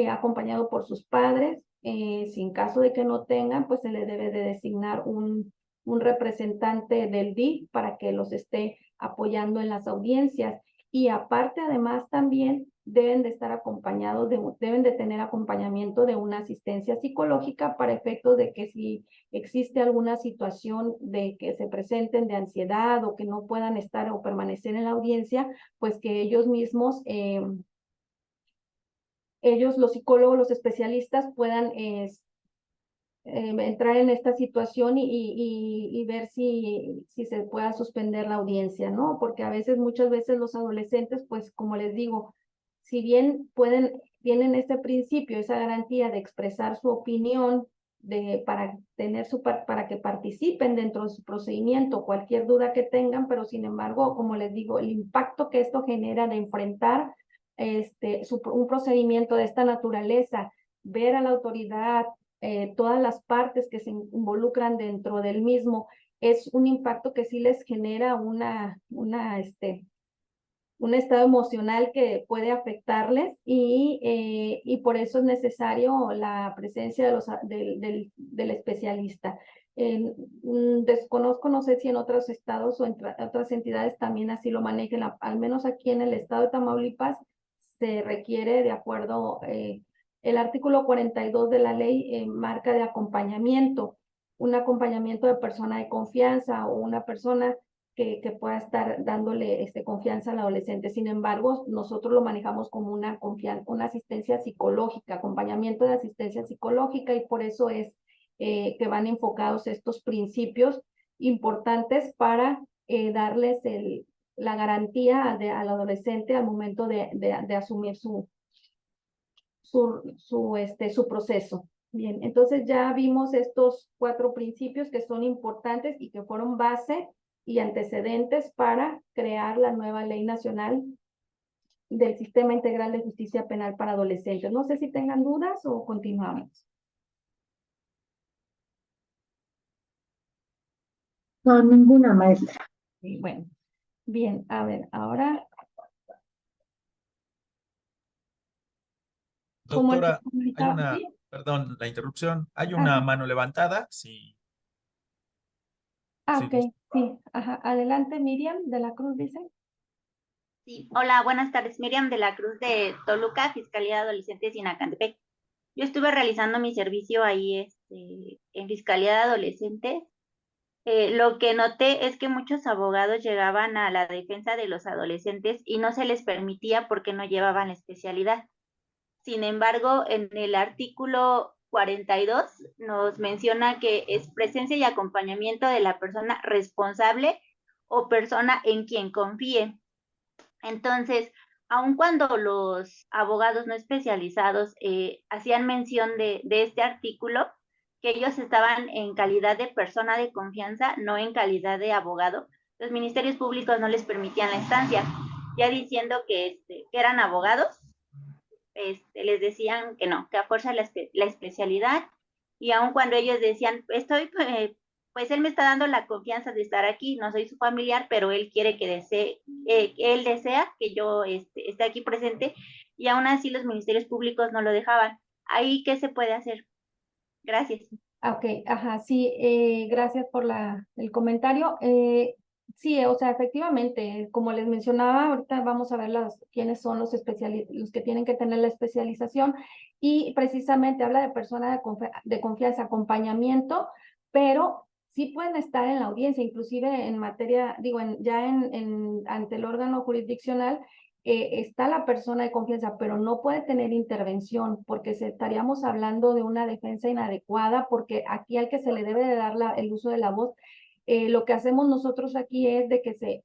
S2: acompañado por sus padres. Si en caso de que no tengan, pues se le debe de designar un representante del DIF para que los esté apoyando en las audiencias. Y aparte, además, también deben de estar acompañados, deben de tener acompañamiento de una asistencia psicológica para efectos de que si existe alguna situación de que se presenten de ansiedad o que no puedan estar o permanecer en la audiencia, pues que ellos mismos, los psicólogos, los especialistas puedan entrar en esta situación y ver si se pueda suspender la audiencia, ¿no? Porque a veces, muchas veces los adolescentes, pues como les digo, si bien tienen este principio, esa garantía de expresar su opinión, para que participen dentro de su procedimiento, cualquier duda que tengan, pero sin embargo, como les digo, el impacto que esto genera de enfrentar un procedimiento de esta naturaleza, ver a la autoridad, todas las partes que se involucran dentro del mismo, es un impacto que sí les genera un estado emocional que puede afectarles y por eso es necesario la presencia del especialista. Desconozco, no sé si en otros estados o en otras entidades también así lo manejen, al menos aquí en el estado de Tamaulipas se requiere de acuerdo, el artículo 42 de la ley marca de acompañamiento, un acompañamiento de persona de confianza o una persona que pueda estar dándole confianza al adolescente. Sin embargo, nosotros lo manejamos como una asistencia psicológica, acompañamiento de asistencia psicológica, y por eso es que van enfocados estos principios importantes para darles la garantía al adolescente al momento de asumir su proceso. Bien, entonces ya vimos estos 4 principios que son importantes y que fueron base y antecedentes para crear la nueva Ley Nacional del Sistema Integral de Justicia Penal para Adolescentes. No sé si tengan dudas o continuamos.
S3: No, ninguna, maestra.
S2: Sí, bueno, bien, a ver, ahora, como les
S1: Doctora, hay
S2: comentaba,
S1: una,
S2: ¿sí?
S1: perdón, la interrupción, hay una
S2: Ajá.
S1: mano levantada, si, si gusta.
S2: Ok, sí, ajá. Adelante, Miriam de la Cruz, dice.
S4: Sí, hola, buenas tardes. Miriam de la Cruz de Toluca, Fiscalía de Adolescentes Sinacantepec. Yo estuve realizando mi servicio ahí en Fiscalía de Adolescentes. Lo que noté es que muchos abogados llegaban a la defensa de los adolescentes y no se les permitía porque no llevaban la especialidad. Sin embargo, en el artículo 42 nos menciona que es presencia y acompañamiento de la persona responsable o persona en quien confíe. Entonces, aun cuando los abogados no especializados hacían mención de este artículo, que ellos estaban en calidad de persona de confianza, no en calidad de abogado, los ministerios públicos no les permitían la estancia, ya diciendo que eran abogados, les decían que no, que a fuerza la especialidad, y aun cuando ellos decían, pues él me está dando la confianza de estar aquí, no soy su familiar, pero él quiere él desea que yo esté aquí presente, y aún así los ministerios públicos no lo dejaban. ¿Ahí qué se puede hacer? Gracias.
S2: Ok, ajá, sí, gracias por el comentario. Sí, o sea, efectivamente, como les mencionaba, ahorita vamos a ver quiénes son los que tienen que tener la especialización, y precisamente habla de persona de confianza, acompañamiento, pero sí pueden estar en la audiencia, inclusive en materia, digo, ante el órgano jurisdiccional. Está la persona de confianza, pero no puede tener intervención porque estaríamos hablando de una defensa inadecuada, porque aquí al que se le debe de dar el uso de la voz, lo que hacemos nosotros aquí es de que se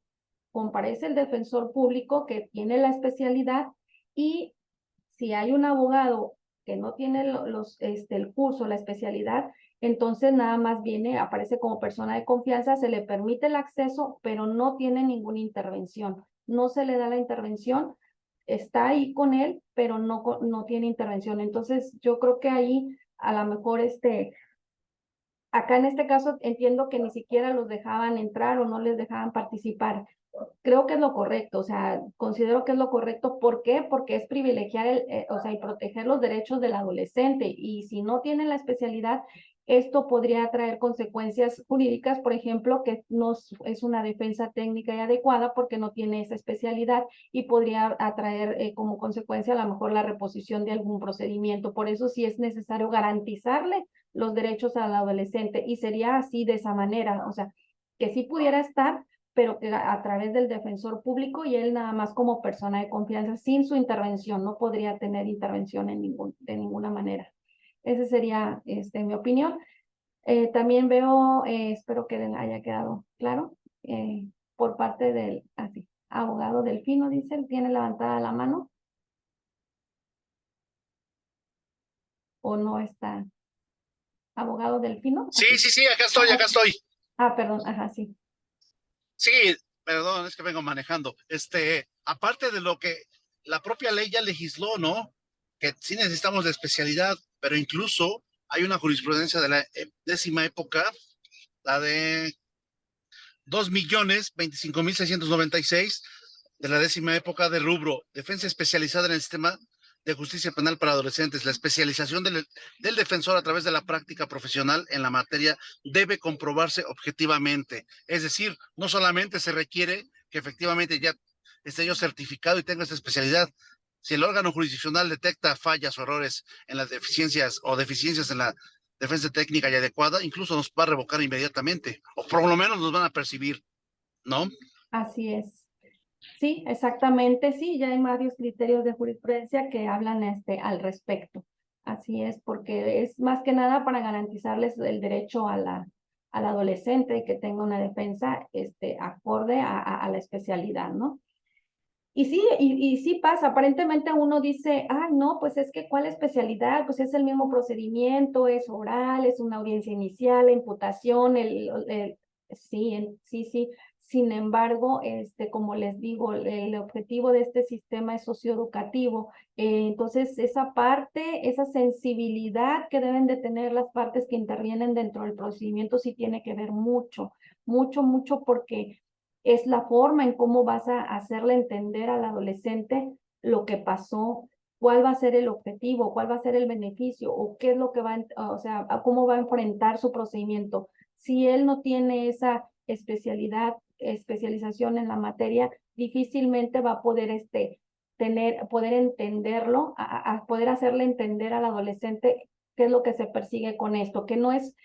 S2: comparece el defensor público que tiene la especialidad, y si hay un abogado que no tiene el curso, la especialidad, entonces nada más aparece como persona de confianza, se le permite el acceso, pero no tiene ninguna intervención. No se le da la intervención, está ahí con él, pero no tiene intervención. Entonces, yo creo que ahí a lo mejor acá en este caso entiendo que ni siquiera los dejaban entrar o no les dejaban participar. Creo que es lo correcto, o sea, considero que es lo correcto. ¿Por qué? Porque es privilegiar o sea, y proteger los derechos del adolescente. Y si no tienen la especialidad, esto podría traer consecuencias jurídicas, por ejemplo, que no es una defensa técnica y adecuada porque no tiene esa especialidad, y podría atraer como consecuencia a lo mejor la reposición de algún procedimiento. Por eso sí es necesario garantizarle los derechos al adolescente, y sería así, de esa manera, o sea, que sí pudiera estar, pero que a través del defensor público, y él nada más como persona de confianza, sin su intervención. No podría tener intervención de ninguna manera. Esa sería mi opinión. También veo, espero que haya quedado claro, por parte del abogado Delfino, dice, tiene levantada la mano, o no está. Abogado Delfino.
S5: Sí, sí, sí, acá estoy, acá estoy.
S2: Perdón, ajá, sí.
S5: Sí, perdón, es que vengo manejando. Aparte de lo que la propia ley ya legisló, ¿no? Que sí necesitamos de especialidad, pero incluso hay una jurisprudencia de la 10ª época, la de 2.025.696 de la 10ª época de rubro, defensa especializada en el sistema de justicia penal para adolescentes. La especialización del defensor a través de la práctica profesional en la materia debe comprobarse objetivamente. Es decir, no solamente se requiere que efectivamente ya esté yo certificado y tenga esta especialidad. Si el órgano jurisdiccional detecta fallas o errores en las deficiencias en la defensa técnica y adecuada, incluso nos va a revocar inmediatamente, o por lo menos nos van a percibir, ¿no?
S2: Así es. Sí, exactamente, sí, ya hay varios criterios de jurisprudencia que hablan al respecto. Así es, porque es más que nada para garantizarles el derecho al adolescente que tenga una defensa acorde a la especialidad, ¿no? Y sí, y sí pasa, aparentemente uno dice, ay, no, pues es que ¿cuál especialidad? Pues es el mismo procedimiento, es oral, es una audiencia inicial, la imputación, sí. Sin embargo, como les digo, el objetivo de este sistema es socioeducativo. Entonces, esa parte, esa sensibilidad que deben de tener las partes que intervienen dentro del procedimiento sí tiene que ver mucho, mucho, porque es la forma en cómo vas a hacerle entender al adolescente lo que pasó, cuál va a ser el objetivo, cuál va a ser el beneficio, o qué es lo que va, o sea, a cómo va a enfrentar su procedimiento. Si él no tiene esa especialización en la materia, difícilmente va a poder poder entenderlo, a poder hacerle entender al adolescente qué es lo que se persigue con esto, que no es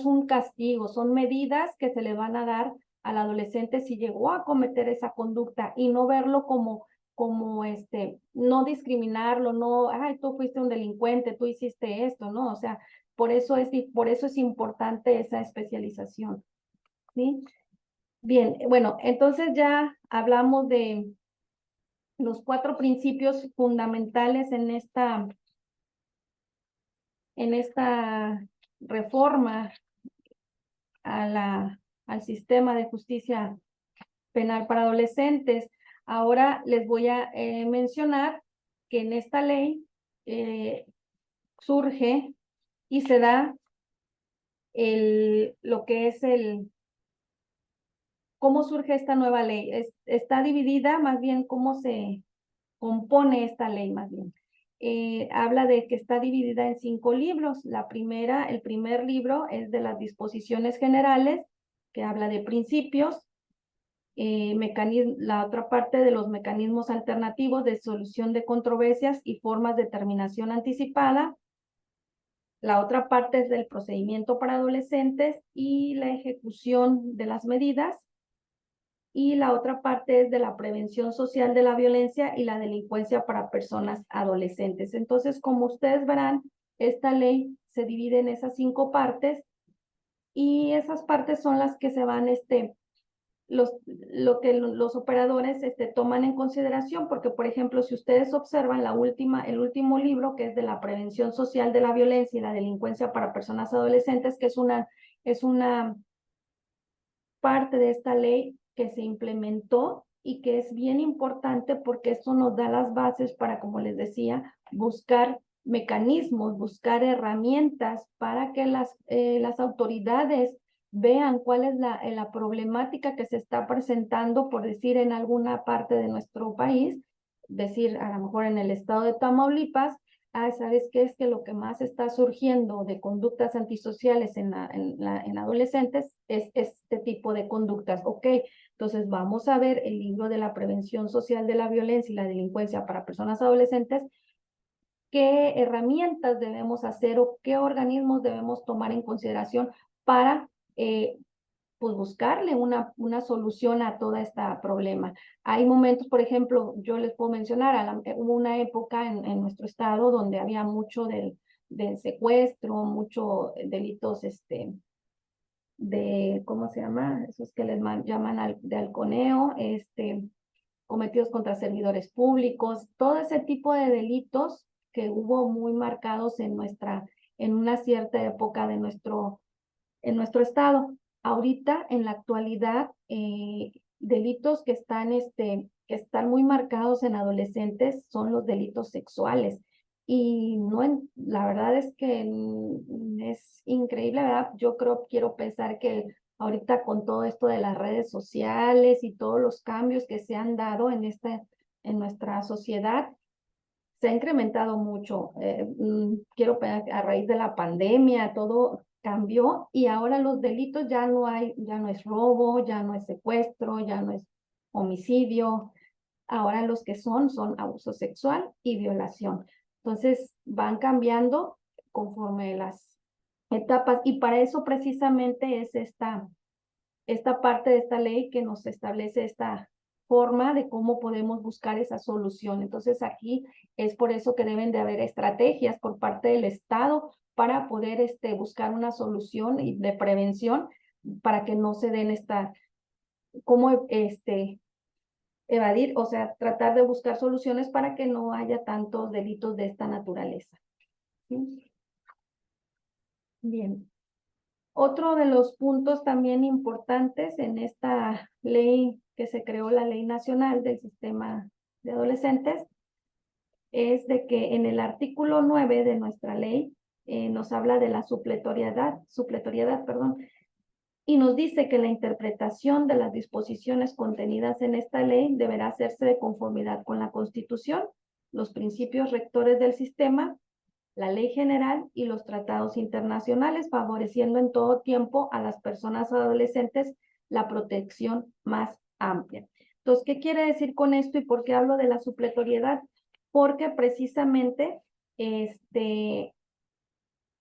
S2: un castigo, son medidas que se le van a dar al adolescente si llegó a cometer esa conducta y no verlo como no discriminarlo, no, ay, tú fuiste un delincuente, tú hiciste esto, ¿no? O sea, por eso es importante esa especialización, ¿sí? Bien, bueno, entonces ya hablamos de los 4 principios fundamentales en esta reforma al sistema de justicia penal para adolescentes. Ahora les voy a mencionar que en esta ley surge y se da lo que es cómo surge esta nueva ley. Está dividida, más bien, cómo se compone esta ley, más bien. Habla de que está dividida en 5 libros. El primer libro es de las disposiciones generales, que habla de principios. La otra parte de los mecanismos alternativos de solución de controversias y formas de terminación anticipada. La otra parte es del procedimiento para adolescentes y la ejecución de las medidas. Y la otra parte es de la prevención social de la violencia y la delincuencia para personas adolescentes. Entonces, como ustedes verán, esta ley se divide en esas 5 partes y esas partes son las que se van lo que los operadores toman en consideración, porque, por ejemplo, si ustedes observan el último libro, que es de la prevención social de la violencia y la delincuencia para personas adolescentes, que es una parte de esta ley que se implementó y que es bien importante porque esto nos da las bases para, como les decía, buscar mecanismos, buscar herramientas para que las autoridades vean cuál es la problemática que se está presentando, por decir, en alguna parte de nuestro país, decir, a lo mejor en el estado de Tamaulipas. ¿Sabes qué? Es que lo que más está surgiendo de conductas antisociales en adolescentes es este tipo de conductas. Ok, entonces vamos a ver el libro de la prevención social de la violencia y la delincuencia para personas adolescentes, qué herramientas debemos hacer o qué organismos debemos tomar en consideración para pues buscarle una solución a todo este problema. Hay momentos, por ejemplo, yo les puedo mencionar, hubo una época en nuestro estado donde había mucho del secuestro, mucho delitos ¿cómo se llama? Esos que les llaman de halconeo, cometidos contra servidores públicos, todo ese tipo de delitos que hubo muy marcados en una cierta época en nuestro estado. Ahorita, en la actualidad, delitos que están muy marcados en adolescentes son los delitos sexuales. Y la verdad es que es increíble, ¿verdad? Quiero pensar que ahorita con todo esto de las redes sociales y todos los cambios que se han dado en nuestra sociedad, se ha incrementado mucho. Quiero pensar que a raíz de la pandemia todo cambió y ahora los delitos ya no es robo, ya no es secuestro, ya no es homicidio. Ahora los que son abuso sexual y violación. Entonces van cambiando conforme las etapas y para eso precisamente es esta parte de esta ley que nos establece esta forma de cómo podemos buscar esa solución. Entonces aquí es por eso que deben de haber estrategias por parte del Estado para poder buscar una solución de prevención para que no se den como evadir, o sea, tratar de buscar soluciones para que no haya tantos delitos de esta naturaleza. ¿Sí? Bien. Otro de los puntos también importantes en esta ley que se creó, la Ley Nacional del Sistema de Adolescentes, es de que en el artículo 9 de nuestra ley nos habla de la supletoriedad, perdón, y nos dice que la interpretación de las disposiciones contenidas en esta ley deberá hacerse de conformidad con la Constitución, los principios rectores del sistema, la ley general y los tratados internacionales, favoreciendo en todo tiempo a las personas adolescentes la protección más amplia. Entonces, ¿qué quiere decir con esto y por qué hablo de la supletoriedad? Porque precisamente es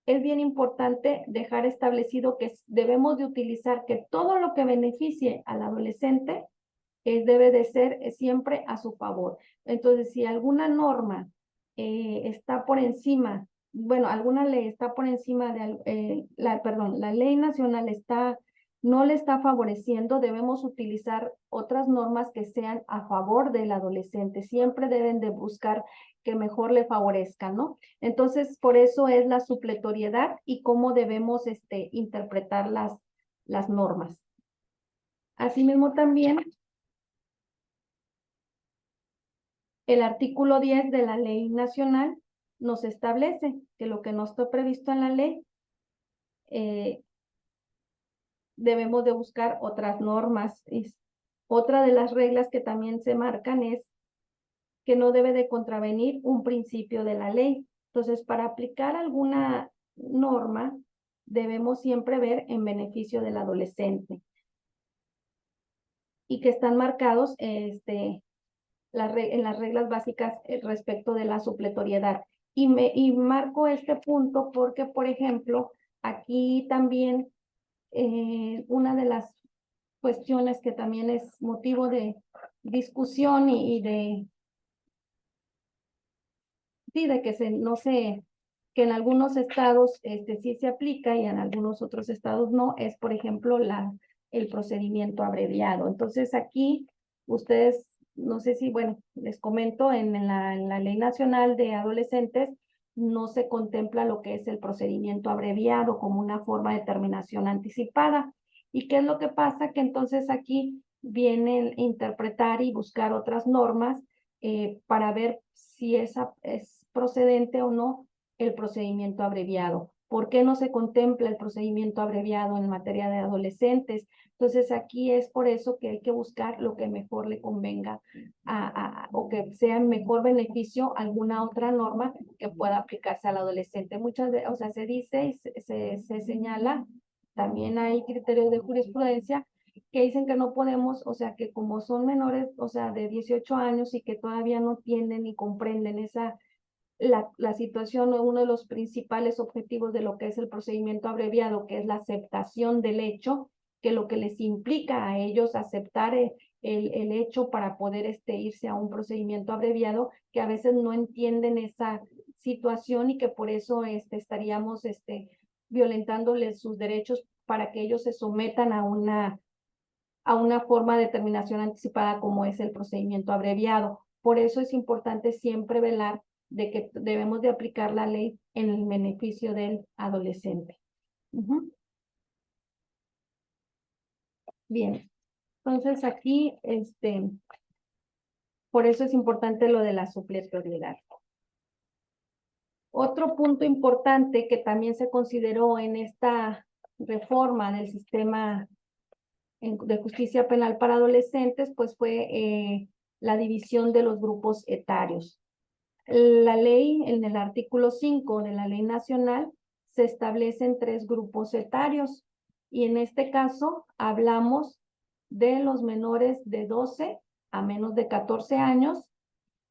S2: bien importante dejar establecido que debemos de utilizar que todo lo que beneficie al adolescente debe de ser siempre a su favor. Entonces, si alguna norma está por encima, bueno, alguna ley está por encima de, la ley nacional no le está favoreciendo, debemos utilizar otras normas que sean a favor del adolescente. Siempre deben de buscar que mejor le favorezcan, ¿no? Entonces, por eso es la supletoriedad y cómo debemos interpretar las normas. Asimismo, también el artículo 10 de la Ley Nacional nos establece que lo que no está previsto en la ley, debemos de buscar otras normas. Otra de las reglas que también se marcan es que no debe de contravenir un principio de la ley. Entonces, para aplicar alguna norma, debemos siempre ver en beneficio del adolescente y que están marcados en las reglas básicas respecto de la supletoriedad. Y marco este punto porque, por ejemplo, aquí también una de las cuestiones que también es motivo de discusión y de que en algunos estados sí se aplica y en algunos otros estados no, es por ejemplo el procedimiento abreviado. Entonces aquí ustedes, no sé si, bueno, les comento, en la Ley Nacional de Adolescentes no se contempla lo que es el procedimiento abreviado como una forma de terminación anticipada. ¿Y qué es lo que pasa? Que entonces aquí vienen a interpretar y buscar otras normas para ver si esa es procedente o no el procedimiento abreviado. ¿Por qué no se contempla el procedimiento abreviado en materia de adolescentes? Entonces aquí es por eso que hay que buscar lo que mejor le convenga o que sea en mejor beneficio alguna otra norma que pueda aplicarse al adolescente. Muchas veces, o sea, se dice y se señala, también hay criterios de jurisprudencia que dicen que no podemos, o sea, que como son menores, o sea, de 18 años y que todavía no tienen ni comprenden la situación o uno de los principales objetivos de lo que es el procedimiento abreviado, que es la aceptación del hecho, que lo que les implica a ellos aceptar el hecho para poder irse a un procedimiento abreviado, que a veces no entienden esa situación y que por eso estaríamos violentándoles sus derechos para que ellos se sometan a una forma de terminación anticipada como es el procedimiento abreviado. Por eso es importante siempre velar de que debemos de aplicar la ley en el beneficio del adolescente. Bien, entonces aquí, por eso es importante lo de la supletoriedad. Otro punto importante que también se consideró en esta reforma del sistema de justicia penal para adolescentes, pues fue la división de los grupos etarios. La ley, en el artículo 5 de la ley nacional, se establecen 3 grupos etarios y en este caso hablamos de los menores de 12 a menos de 14 años,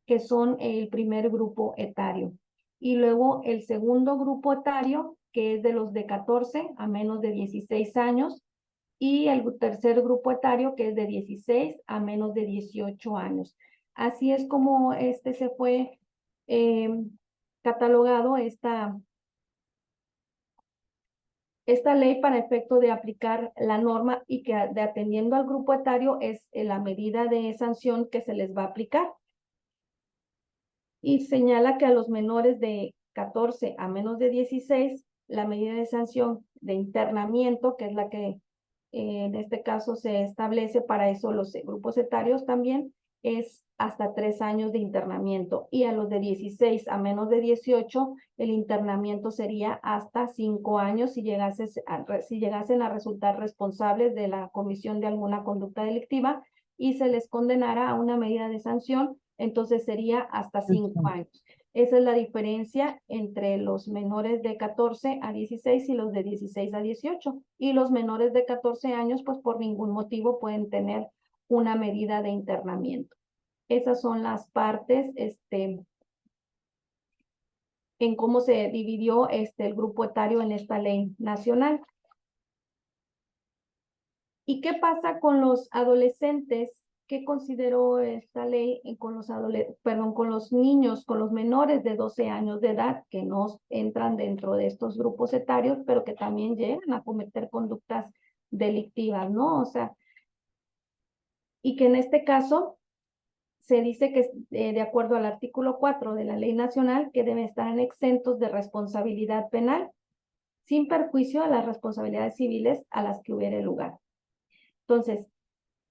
S2: que son el primer grupo etario. Y luego el segundo grupo etario, que es de los de 14 a menos de 16 años, y el tercer grupo etario, que es de 16 a menos de 18 años. Así es como se fue catalogado Esta ley, para efecto de aplicar la norma y que de atendiendo al grupo etario, es la medida de sanción que se les va a aplicar. Y señala que a los menores de 14 a menos de 16, la medida de sanción de internamiento, que es la que en este caso se establece para eso los grupos etarios también, es hasta 3 años de internamiento. Y a los de 16 a menos de 18, el internamiento sería hasta 5 años si llegasen a resultar responsables de la comisión de alguna conducta delictiva y se les condenara a una medida de sanción, entonces sería hasta 5 años. Esa es la diferencia entre los menores de 14 a 16 y los de 16 a 18. Y los menores de 14 años, pues por ningún motivo pueden tener una medida de internamiento. Esas son las partes, en cómo se dividió el grupo etario en esta ley nacional. ¿Y qué pasa con los adolescentes? ¿Qué consideró esta ley con los niños, con los menores de 12 años de edad que no entran dentro de estos grupos etarios, pero que también llegan a cometer conductas delictivas, ¿no? O sea, y que en este caso se dice que de acuerdo al artículo 4 de la Ley Nacional que deben estar exentos de responsabilidad penal sin perjuicio a las responsabilidades civiles a las que hubiere lugar. Entonces,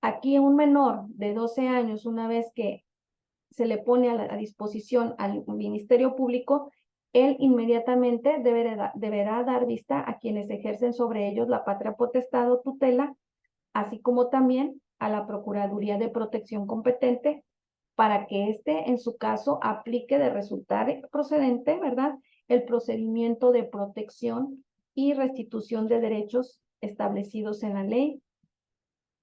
S2: aquí un menor de 12 años, una vez que se le pone a disposición al Ministerio Público, él inmediatamente deberá dar vista a quienes ejercen sobre ellos la patria potestad o tutela, así como también a la Procuraduría de Protección competente, para que éste, en su caso, aplique de resultar procedente, ¿verdad?, el procedimiento de protección y restitución de derechos establecidos en la ley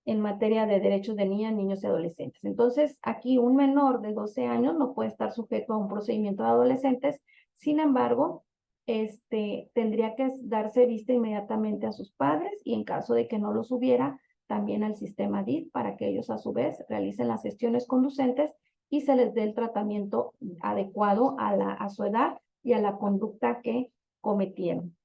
S2: en materia de derechos de niñas, niños y adolescentes. Entonces, aquí un menor de 12 años no puede estar sujeto a un procedimiento de adolescentes, sin embargo, tendría que darse vista inmediatamente a sus padres y en caso de que no los hubiera, también al sistema DIF para que ellos a su vez realicen las gestiones conducentes y se les dé el tratamiento adecuado a su edad y a la conducta que cometieron.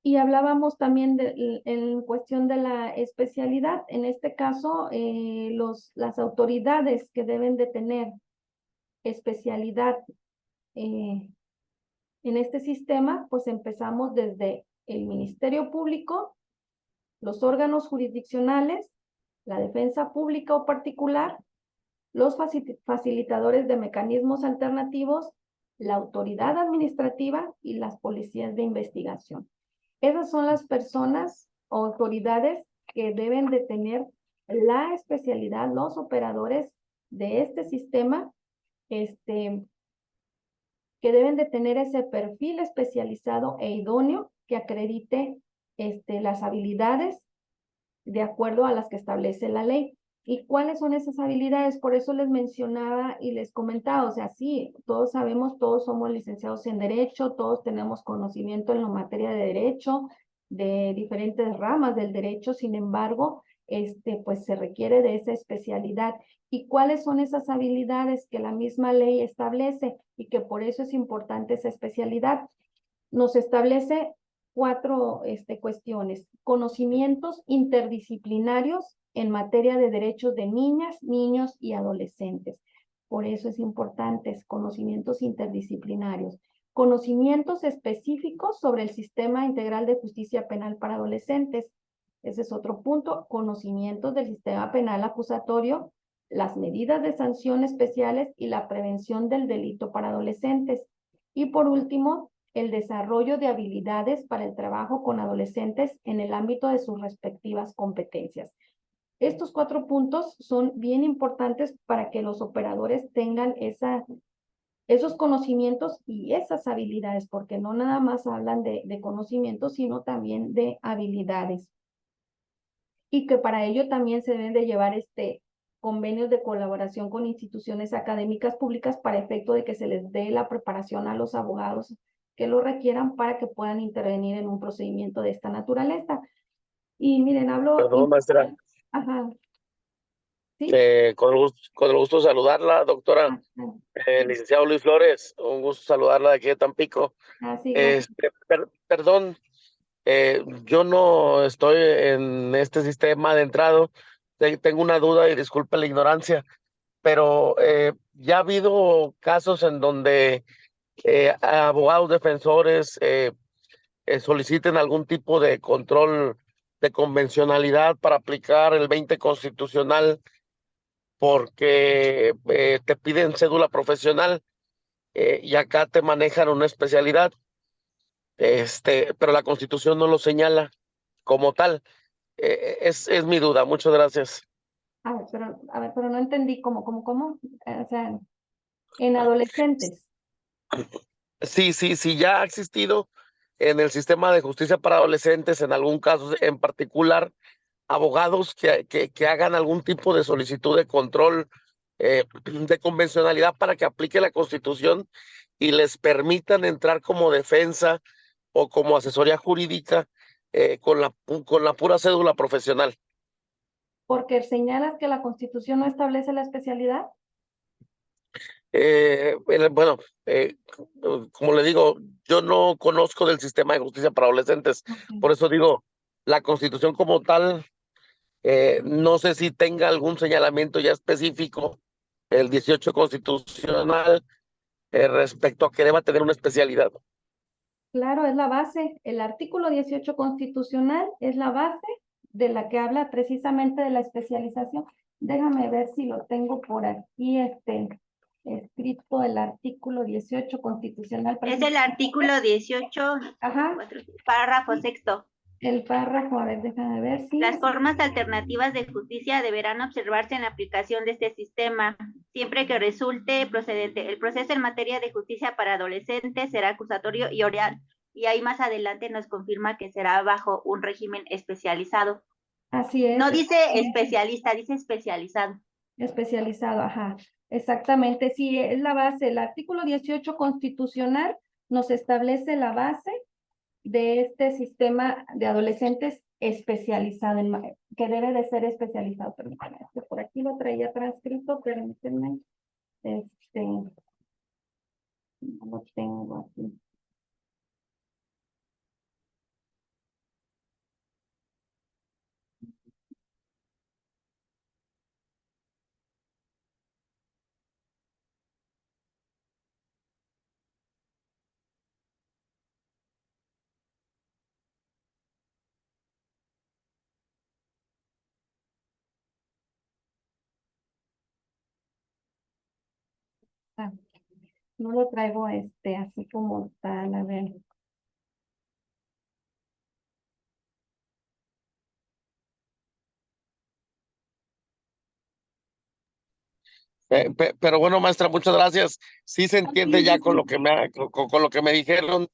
S2: Y hablábamos también en cuestión de la especialidad, en este caso, las autoridades que deben de tener especialidad en este sistema, pues empezamos desde el Ministerio Público, los órganos jurisdiccionales, la defensa pública o particular, los facilitadores de mecanismos alternativos, la autoridad administrativa y las policías de investigación. Esas son las personas o autoridades que deben de tener la especialidad, los operadores de este sistema, que deben de tener ese perfil especializado e idóneo que acredite las habilidades de acuerdo a las que establece la ley. ¿Y cuáles son esas habilidades? Por eso les mencionaba y les comentaba, o sea, sí, todos sabemos, todos somos licenciados en Derecho, todos tenemos conocimiento en la materia de Derecho, de diferentes ramas del Derecho, sin embargo, pues se requiere de esa especialidad. ¿Y cuáles son esas habilidades que la misma ley establece y que por eso es importante esa especialidad? Nos establece 4 cuestiones: conocimientos interdisciplinarios en materia de derechos de niñas, niños y adolescentes. Por eso es importante conocimientos interdisciplinarios. Conocimientos específicos sobre el sistema integral de justicia penal para adolescentes. Ese es otro punto. Conocimientos del sistema penal acusatorio, las medidas de sanción especiales y la prevención del delito para adolescentes. Y por último, el desarrollo de habilidades para el trabajo con adolescentes en el ámbito de sus respectivas competencias. Estos 4 puntos son bien importantes para que los operadores tengan esos conocimientos y esas habilidades, porque no nada más hablan de conocimientos, sino también de habilidades. Y que para ello también se deben de llevar convenios de colaboración con instituciones académicas públicas para efecto de que se les dé la preparación a los abogados que lo requieran para que puedan intervenir en un procedimiento de esta naturaleza. Y miren, hablo...
S6: Perdón, maestra.
S2: Ajá. Sí.
S6: Con el gusto de saludarla, doctora. Licenciado Luis Flores, un gusto saludarla de aquí de Tampico.
S2: Sí, gracias.
S6: Perdón, yo no estoy en este sistema de entrado. Tengo una duda y disculpe la ignorancia, pero ya ha habido casos en donde abogados defensores soliciten algún tipo de control de convencionalidad para aplicar el 20 constitucional porque te piden cédula profesional y acá te manejan una especialidad, pero la Constitución no lo señala como tal. Es mi duda. Muchas gracias.
S2: A ver, pero no entendí cómo. O sea, en adolescentes.
S6: Sí, ya ha existido en el sistema de justicia para adolescentes, en algún caso en particular, abogados que hagan algún tipo de solicitud de control de convencionalidad para que aplique la Constitución y les permitan entrar como defensa o como asesoría jurídica con la pura cédula profesional.
S2: Porque señalas que la Constitución no establece la especialidad.
S6: Bueno, como le digo, yo no conozco del sistema de justicia para adolescentes, por eso digo, la Constitución como tal, no sé si tenga algún señalamiento ya específico, el 18 constitucional, respecto a que deba tener una especialidad.
S2: Claro, es la base. El artículo 18 constitucional es la base de la que habla precisamente de la especialización. Déjame ver si lo tengo por aquí, escrito el artículo 18 constitucional.
S4: Es el artículo 18,
S2: Ajá.
S4: párrafo sexto.
S2: El párrafo, a ver, déjame ver si...
S4: Las formas alternativas de justicia deberán observarse en la aplicación de este sistema, siempre que resulte procedente. El proceso en materia de justicia para adolescentes será acusatorio y oral, y ahí más adelante nos confirma que será bajo un régimen especializado.
S2: Así es.
S4: No dice especialista, dice especializado.
S2: Especializado, ajá. Exactamente, sí, es la base. El artículo 18 constitucional nos establece la base de este sistema de adolescentes especializado, que debe de ser especializado. Permítanme, por aquí lo traía transcrito, permítanme. No lo tengo aquí. No lo traigo así como tal, a ver.
S6: Pero bueno, maestra, muchas gracias. Sí se entiende ya con lo que con lo que me dijeron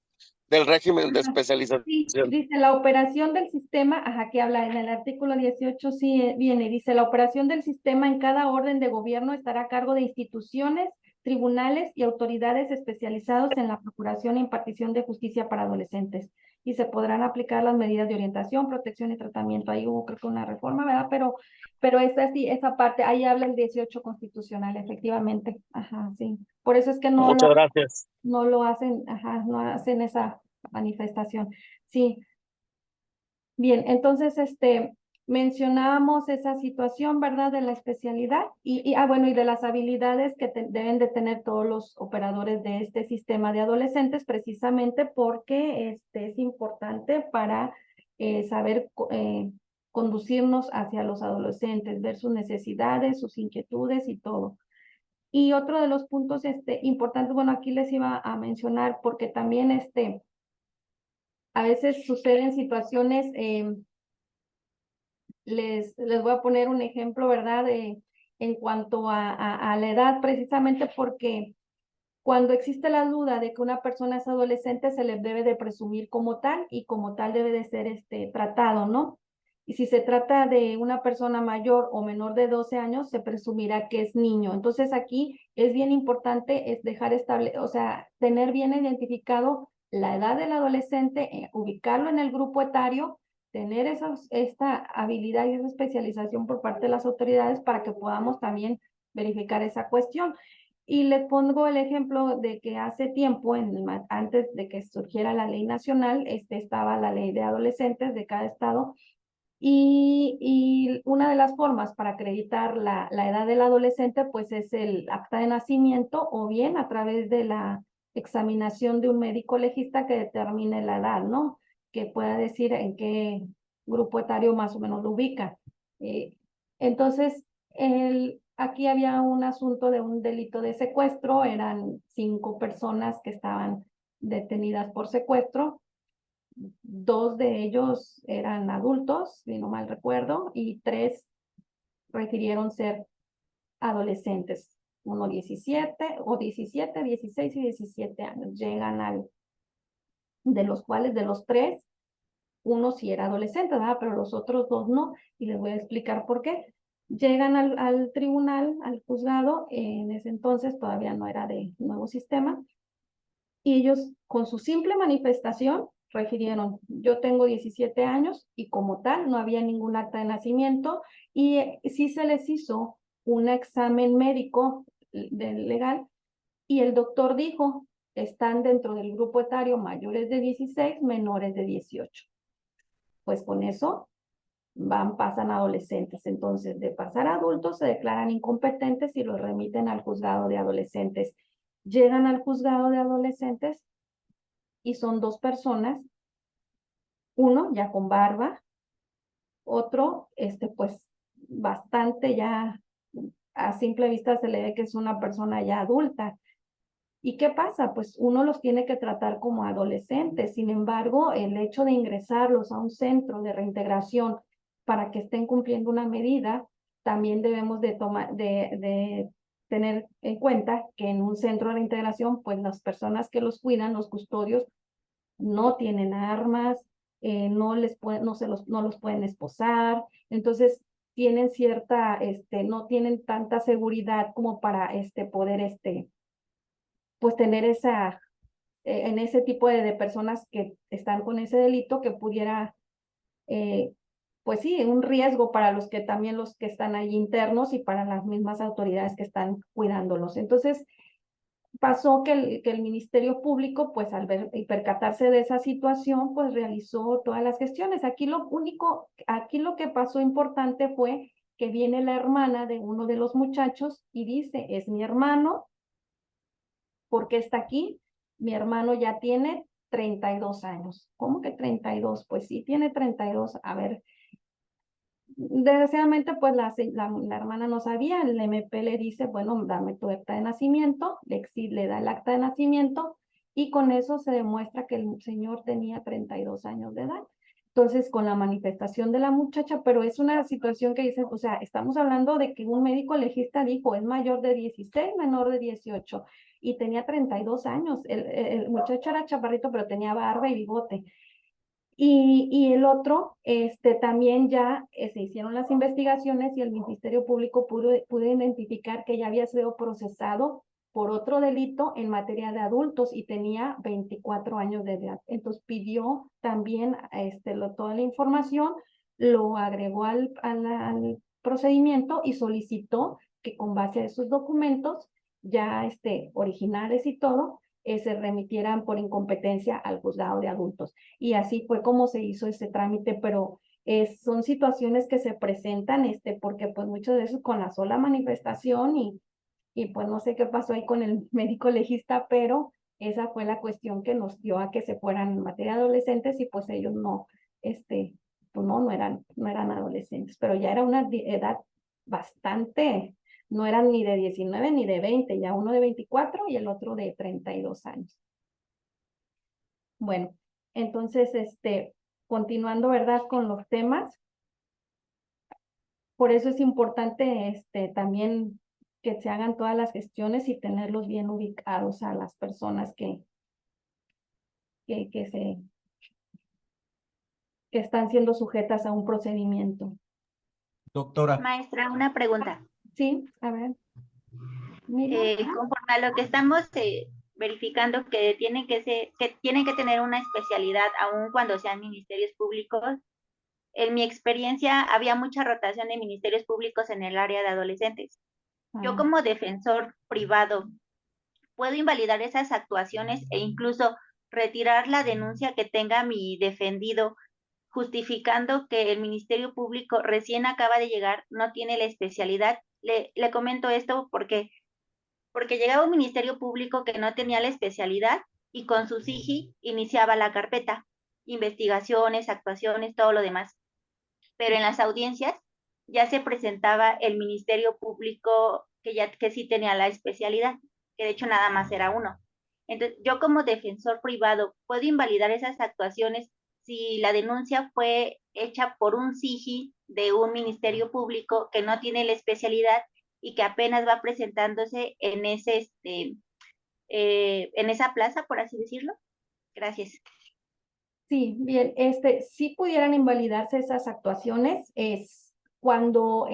S6: del régimen de especialización.
S2: Sí, dice la operación del sistema, ajá, que habla en el artículo 18, sí viene, dice la operación del sistema en cada orden de gobierno estará a cargo de instituciones, tribunales y autoridades especializados en la procuración e impartición de justicia para adolescentes. Y se podrán aplicar las medidas de orientación, protección y tratamiento. Ahí hubo creo que una reforma, ¿verdad? Pero esa parte, ahí habla el 18 constitucional, efectivamente. Ajá, sí. Por eso es que
S6: Muchas gracias.
S2: no lo hacen, ajá, no hacen esa manifestación. Sí. Bien, entonces, mencionábamos esa situación, ¿verdad? De la especialidad y bueno, y de las habilidades que deben de tener todos los operadores de este sistema de adolescentes, precisamente porque es importante para saber conducirnos hacia los adolescentes, ver sus necesidades, sus inquietudes y todo. Y otro de los puntos importantes, bueno, aquí les iba a mencionar, porque también a veces suceden situaciones, les voy a poner un ejemplo, ¿verdad? En cuanto a la edad, precisamente porque cuando existe la duda de que una persona es adolescente, se le debe de presumir como tal y como tal debe de ser tratado, ¿no? Y si se trata de una persona mayor o menor de 12 años, se presumirá que es niño. Entonces aquí es bien importante dejar o sea, tener bien identificado la edad del adolescente, ubicarlo en el grupo etario tener esta habilidad y esa especialización por parte de las autoridades para que podamos también verificar esa cuestión. Y les pongo el ejemplo de que hace tiempo, antes de que surgiera la ley nacional, estaba la ley de adolescentes de cada estado, y una de las formas para acreditar la edad del adolescente, pues es el acta de nacimiento, o bien a través de la examinación de un médico legista que determine la edad, ¿no? Que pueda decir en qué grupo etario más o menos lo ubica. Entonces, aquí había un asunto de un delito de secuestro, eran 5 personas que estaban detenidas por secuestro. 2 de ellos eran adultos, si no mal recuerdo, y 3 refirieron ser adolescentes. Uno 17, 16 y 17 años. Llegan de los cuales, de los 3, uno sí era adolescente, ¿verdad? Pero los otros 2 no, y les voy a explicar por qué. Llegan al tribunal, al juzgado, en ese entonces todavía no era de nuevo sistema, y ellos con su simple manifestación refirieron, yo tengo 17 años y como tal no había ningún acta de nacimiento, y sí se les hizo un examen médico legal, y el doctor dijo, están dentro del grupo etario mayores de 16, menores de 18. Pues con eso pasan a adolescentes. Entonces, de pasar a adultos, se declaran incompetentes y los remiten al juzgado de adolescentes. Llegan al juzgado de adolescentes y son 2 personas, uno ya con barba, otro, pues, bastante ya, a simple vista se le ve que es una persona ya adulta. ¿Y qué pasa? Pues uno los tiene que tratar como adolescentes. Sin embargo, el hecho de ingresarlos a un centro de reintegración para que estén cumpliendo una medida, también debemos de tener en cuenta que en un centro de reintegración, pues las personas que los cuidan, los custodios, no tienen armas, no los pueden esposar, entonces tienen cierta, no tienen tanta seguridad como para poder pues tener en ese tipo de personas que están con ese delito, que pudiera, pues sí, un riesgo para los que están ahí internos y para las mismas autoridades que están cuidándolos. Entonces, pasó que el Ministerio Público, pues al ver y percatarse de esa situación, pues realizó todas las gestiones. Aquí lo que pasó importante fue que viene la hermana de uno de los muchachos y dice, es mi hermano, ¿por qué está aquí? Mi hermano ya tiene 32 años. ¿Cómo que 32? Pues sí, tiene 32. A ver, desgraciadamente, pues la hermana no sabía, el MP le dice, bueno, dame tu acta de nacimiento, le da el acta de nacimiento, y con eso se demuestra que el señor tenía 32 años de edad. Entonces, con la manifestación de la muchacha, pero es una situación que dice, o sea, estamos hablando de que un médico legista dijo, es mayor de 16, menor de 18, y tenía 32 años. El muchacho era chaparrito, pero tenía barba y bigote. Y el otro, también ya se hicieron las investigaciones y el Ministerio Público pudo identificar que ya había sido procesado por otro delito en materia de adultos y tenía 24 años de edad. Entonces pidió también toda la información, lo agregó al procedimiento y solicitó que con base a esos documentos, ya originales y todo, se remitieran por incompetencia al juzgado de adultos. Y así fue como se hizo ese trámite, pero son situaciones que se presentan, porque pues muchas veces con la sola manifestación y pues no sé qué pasó ahí con el médico legista, pero esa fue la cuestión que nos dio a que se fueran en materia de adolescentes, y pues ellos no, pues no eran adolescentes, pero ya era una edad bastante, no eran ni de 19 ni de 20, ya uno de 24 y el otro de 32 años. Bueno, entonces, continuando, ¿verdad?, con los temas, por eso es importante, también que se hagan todas las gestiones y tenerlos bien ubicados a las personas que están siendo sujetas a un procedimiento.
S1: Doctora.
S4: Maestra, una pregunta.
S2: Sí, a ver.
S4: Conforme a lo que estamos verificando que tienen que tener una especialidad aun cuando sean ministerios públicos, en mi experiencia había mucha rotación de ministerios públicos en el área de adolescentes. Yo como defensor privado puedo invalidar esas actuaciones e incluso retirar la denuncia que tenga mi defendido, justificando que el Ministerio Público recién acaba de llegar, no tiene la especialidad. Le comento esto porque llegaba un Ministerio Público que no tenía la especialidad y con su SIGI iniciaba la carpeta, investigaciones, actuaciones, todo lo demás. Pero en las audiencias ya se presentaba el Ministerio Público que sí tenía la especialidad, que de hecho nada más era uno. Entonces, yo como defensor privado puedo invalidar esas actuaciones si la denuncia fue hecha por un SIGI de un Ministerio Público que no tiene la especialidad y que apenas va presentándose en en esa plaza, por así decirlo. Gracias.
S2: Sí, bien, si pudieran invalidarse esas actuaciones es cuando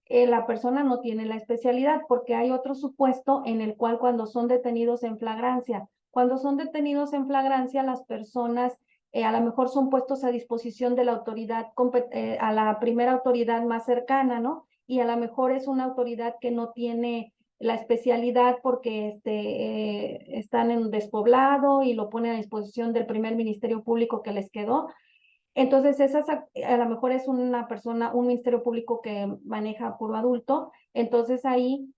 S2: la persona no tiene la especialidad, porque hay otro supuesto en el cual cuando son detenidos en flagrancia, las personas a lo mejor son puestos a disposición de la autoridad, a la primera autoridad más cercana, ¿no? Y a lo mejor es una autoridad que no tiene la especialidad porque están en un despoblado y lo ponen a disposición del primer ministerio público que les quedó. Entonces, a lo mejor es una persona, un ministerio público que maneja puro adulto, entonces ahí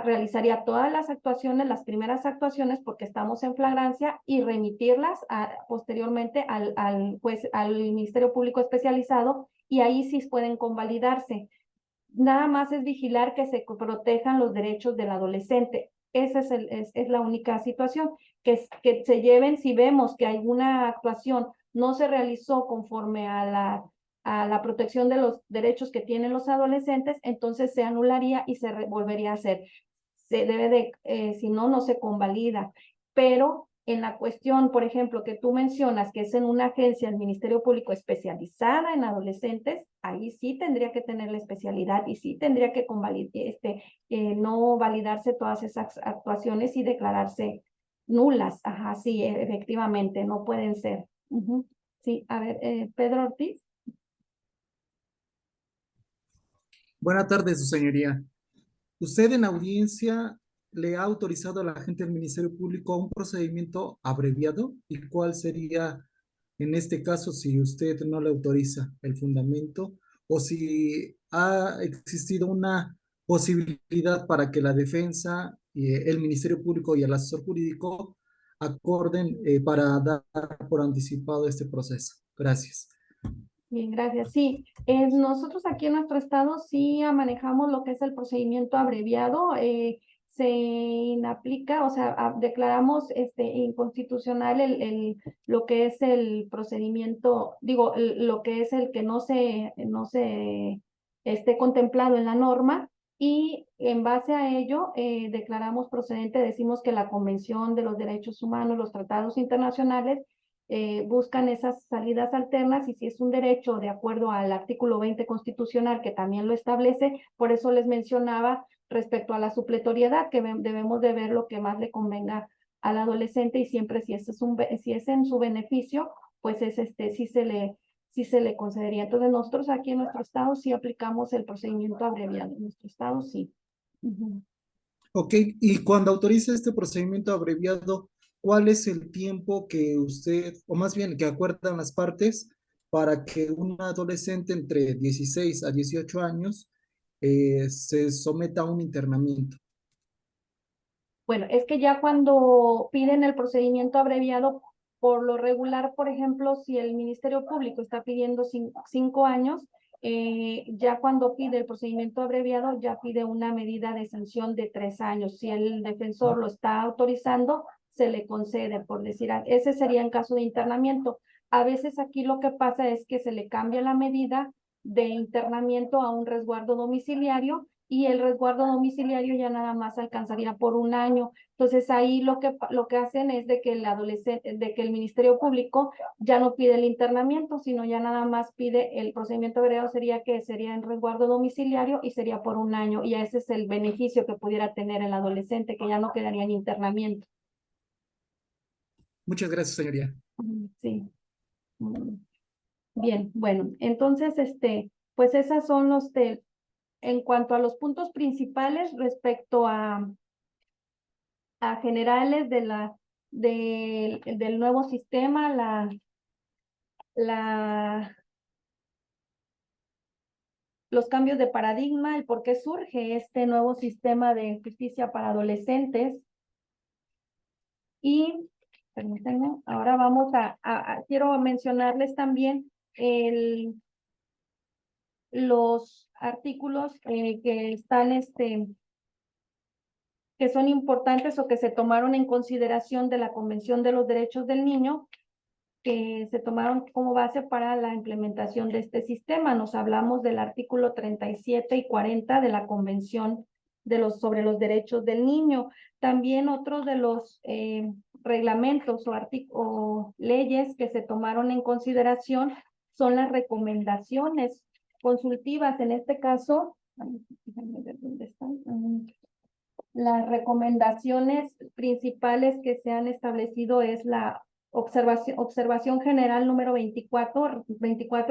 S2: realizaría todas las actuaciones, las primeras actuaciones, porque estamos en flagrancia, y remitirlas posteriormente al Ministerio Público Especializado, y ahí sí pueden convalidarse. Nada más es vigilar que se protejan los derechos del adolescente. Esa es la única situación, que se lleven, si vemos que alguna actuación no se realizó conforme a la protección de los derechos que tienen los adolescentes, entonces se anularía y se volvería a hacer. Se debe si no, no se convalida. Pero en la cuestión, por ejemplo, que tú mencionas, que es en una agencia del Ministerio Público especializada en adolescentes, ahí sí tendría que tener la especialidad y sí tendría que no validarse todas esas actuaciones y declararse nulas. Ajá, sí, efectivamente, no pueden ser. Sí, a ver, Pedro Ortiz.
S7: Buenas tardes, su señoría. ¿Usted en audiencia le ha autorizado a la agente del Ministerio Público a un procedimiento abreviado? ¿Y cuál sería, en este caso, si usted no le autoriza el fundamento o si ha existido una posibilidad para que la defensa, el Ministerio Público y el asesor jurídico acorden para dar por anticipado este proceso? Gracias.
S2: Bien, gracias. Sí, nosotros aquí en nuestro estado sí manejamos lo que es el procedimiento abreviado. Se inaplica, o sea, declaramos inconstitucional lo que es el procedimiento, digo, lo que es el que no se esté contemplado en la norma, y en base a ello declaramos procedente, decimos que la Convención de los Derechos Humanos, los tratados internacionales buscan esas salidas alternas, y si es un derecho de acuerdo al artículo 20 constitucional, que también lo establece, por eso les mencionaba respecto a la supletoriedad, que debemos de ver lo que más le convenga al adolescente, y siempre si es en su beneficio, pues sí se le concedería. Entonces nosotros aquí en nuestro estado sí aplicamos el procedimiento abreviado, en nuestro estado sí.
S7: Ok, y cuando autoriza este procedimiento abreviado, ¿cuál es el tiempo que usted, o más bien que acuerdan las partes para que un adolescente entre 16 a 18 años se someta a un internamiento?
S2: Bueno, es que ya cuando piden el procedimiento abreviado, por lo regular, por ejemplo, si el Ministerio Público está pidiendo 5 años, ya cuando pide el procedimiento abreviado, ya pide una medida de sanción de 3 años. Si el defensor lo está autorizando, se le concede, por decir, ese sería en caso de internamiento. A veces aquí lo que pasa es que se le cambia la medida de internamiento a un resguardo domiciliario, y el resguardo domiciliario ya nada más alcanzaría por un año. Entonces ahí lo que hacen es de que el Ministerio Público ya no pide el internamiento, sino ya nada más pide el procedimiento abreviado, sería en resguardo domiciliario, y sería por un año, y ese es el beneficio que pudiera tener el adolescente, que ya no quedaría en internamiento.
S7: Muchas gracias, señoría.
S2: Sí. Bien, bueno, entonces, pues esas son en cuanto a los puntos principales respecto a generales del nuevo sistema, los cambios de paradigma, el por qué surge este nuevo sistema de justicia para adolescentes. Y, permítanme, ahora vamos quiero mencionarles también los artículos que están, que son importantes o que se tomaron en consideración de la Convención de los Derechos del Niño, que se tomaron como base para la implementación de este sistema. Nos hablamos del artículo 37 y 40 de la Convención sobre los Derechos del Niño. También otros de los reglamentos o leyes que se tomaron en consideración son las recomendaciones consultivas. En este caso, déjenme ver dónde están. Las recomendaciones principales que se han establecido es la observación general número 24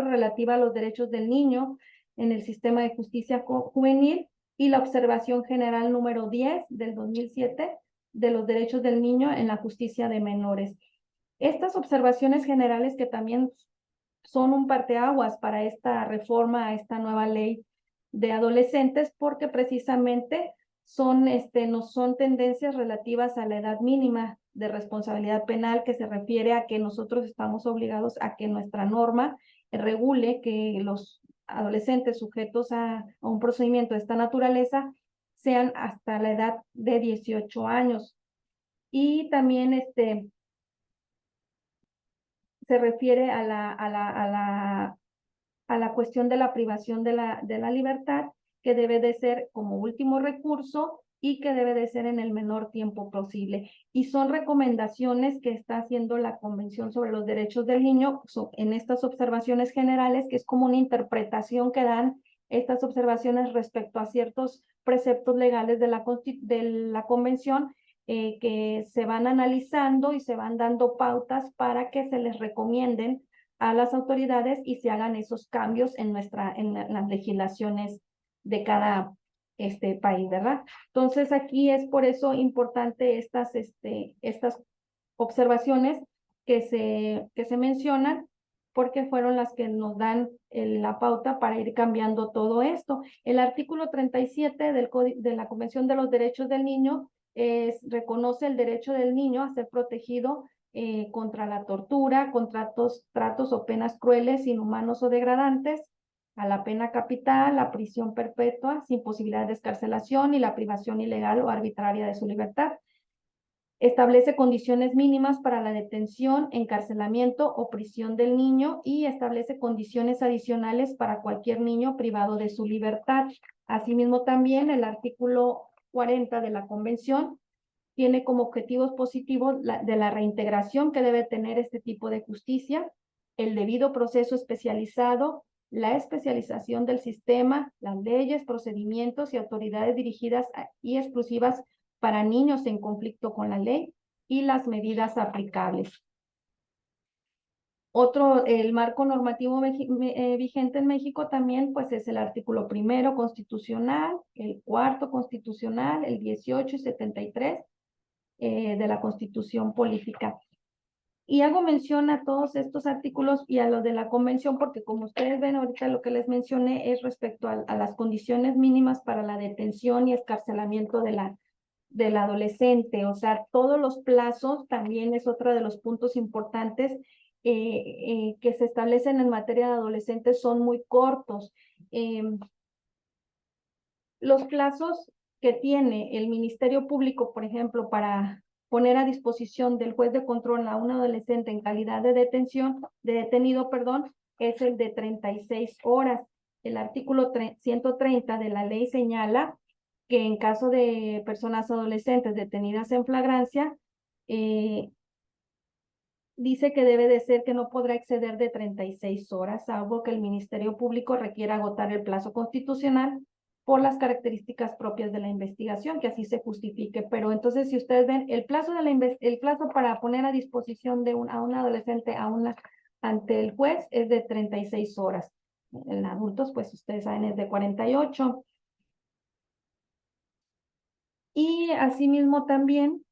S2: relativa a los derechos del niño en el sistema de justicia juvenil, y la observación general número 10 del 2007 de los derechos del niño en la justicia de menores. Estas observaciones generales, que también son un parteaguas para esta reforma, a esta nueva ley de adolescentes, porque precisamente no son tendencias relativas a la edad mínima de responsabilidad penal, que se refiere a que nosotros estamos obligados a que nuestra norma regule que los adolescentes sujetos a un procedimiento de esta naturaleza sean hasta la edad de 18 años. Y también se refiere a la cuestión de la privación de la libertad, que debe de ser como último recurso y que debe de ser en el menor tiempo posible. Y son recomendaciones que está haciendo la Convención sobre los Derechos del Niño en estas observaciones generales, que es como una interpretación que dan estas observaciones respecto a ciertos preceptos legales de la Convención, que se van analizando y se van dando pautas para que se les recomienden a las autoridades y se hagan esos cambios en las legislaciones de cada país, ¿verdad? Entonces aquí es por eso importante estas observaciones que se mencionan, porque fueron las que nos dan la pauta para ir cambiando todo esto. El artículo 37 de la Convención de los Derechos del Niño reconoce el derecho del niño a ser protegido contra la tortura, contra tratos o penas crueles, inhumanos o degradantes, a la pena capital, la prisión perpetua sin posibilidad de excarcelación y la privación ilegal o arbitraria de su libertad. Establece condiciones mínimas para la detención, encarcelamiento o prisión del niño, y establece condiciones adicionales para cualquier niño privado de su libertad. Asimismo, también el artículo 40 de la Convención tiene como objetivos positivos de la reintegración que debe tener este tipo de justicia, el debido proceso especializado, la especialización del sistema, las leyes, procedimientos y autoridades dirigidas y exclusivas para niños en conflicto con la ley, y las medidas aplicables. El marco normativo vigente en México también, pues, es el artículo 1 constitucional, el 4 constitucional, el 18 y 73 de la Constitución Política. Y hago mención a todos estos artículos y a los de la Convención, porque como ustedes ven ahorita, lo que les mencioné es respecto a las condiciones mínimas para la detención y escarcelamiento del adolescente. O sea, todos los plazos también es otro de los puntos importantes que se establecen en materia de adolescentes, son muy cortos. Los plazos que tiene el Ministerio Público, por ejemplo, para poner a disposición del juez de control a un adolescente en calidad de detenido, es el de 36 horas. El artículo 130 de la ley señala que en caso de personas adolescentes detenidas en flagrancia, dice que debe de ser que no podrá exceder de 36 horas, salvo que el Ministerio Público requiera agotar el plazo constitucional por las características propias de la investigación, que así se justifique. Pero entonces, si ustedes ven, el plazo para poner a disposición a un adolescente a ante el juez es de 36 horas. En adultos, pues ustedes saben, es de 48. Y asimismo también,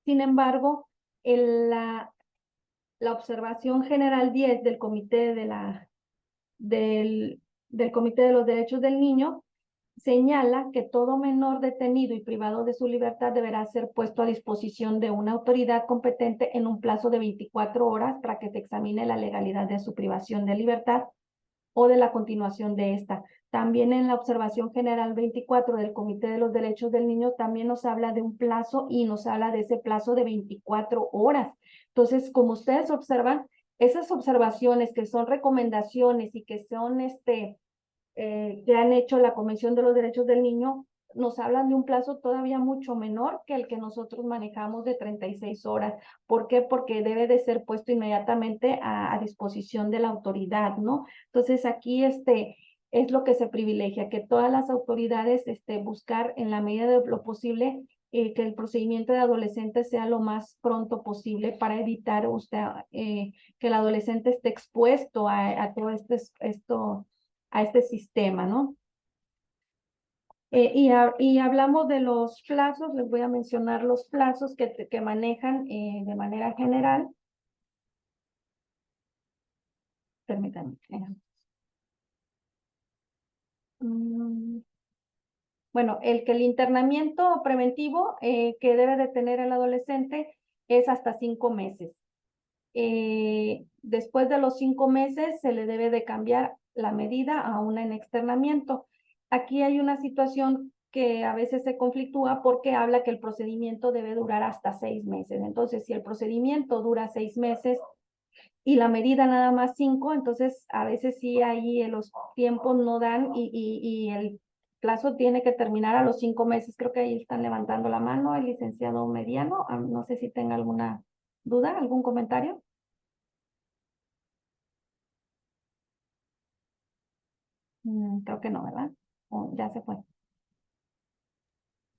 S2: sin embargo, la observación general 10 del Comité del Comité de los Derechos del Niño señala que todo menor detenido y privado de su libertad deberá ser puesto a disposición de una autoridad competente en un plazo de 24 horas para que se examine la legalidad de su privación de libertad o de la continuación de esta. También en la observación general 24 del Comité de los Derechos del Niño también nos habla de un plazo y nos habla de ese plazo de 24 horas. Entonces, como ustedes observan, esas observaciones que son recomendaciones y que son que han hecho la Convención de los Derechos del Niño, nos hablan de un plazo todavía mucho menor que el que nosotros manejamos de 36 horas. ¿Por qué? Porque debe de ser puesto inmediatamente a disposición de la autoridad, ¿no? Entonces aquí es lo que se privilegia, que todas las autoridades buscar en la medida de lo posible que el procedimiento de adolescentes sea lo más pronto posible para evitar que el adolescente esté expuesto a todo a este sistema, ¿no? Y hablamos de los plazos, les voy a mencionar los plazos que manejan de manera general. Permítanme. Bueno, el internamiento preventivo que debe de tener el adolescente es hasta 5 meses. Después de los 5 meses se le debe de cambiar la medida a una en externamiento. Aquí hay una situación que a veces se conflictúa porque habla que el procedimiento debe durar hasta 6 meses. Entonces, si el procedimiento dura 6 meses y la medida nada más 5, entonces a veces sí ahí los tiempos no dan y el plazo tiene que terminar a los 5 meses. Creo que ahí están levantando la mano el licenciado Mediano. No sé si tenga alguna duda, algún comentario. Creo que no, ¿verdad? O ya se fue.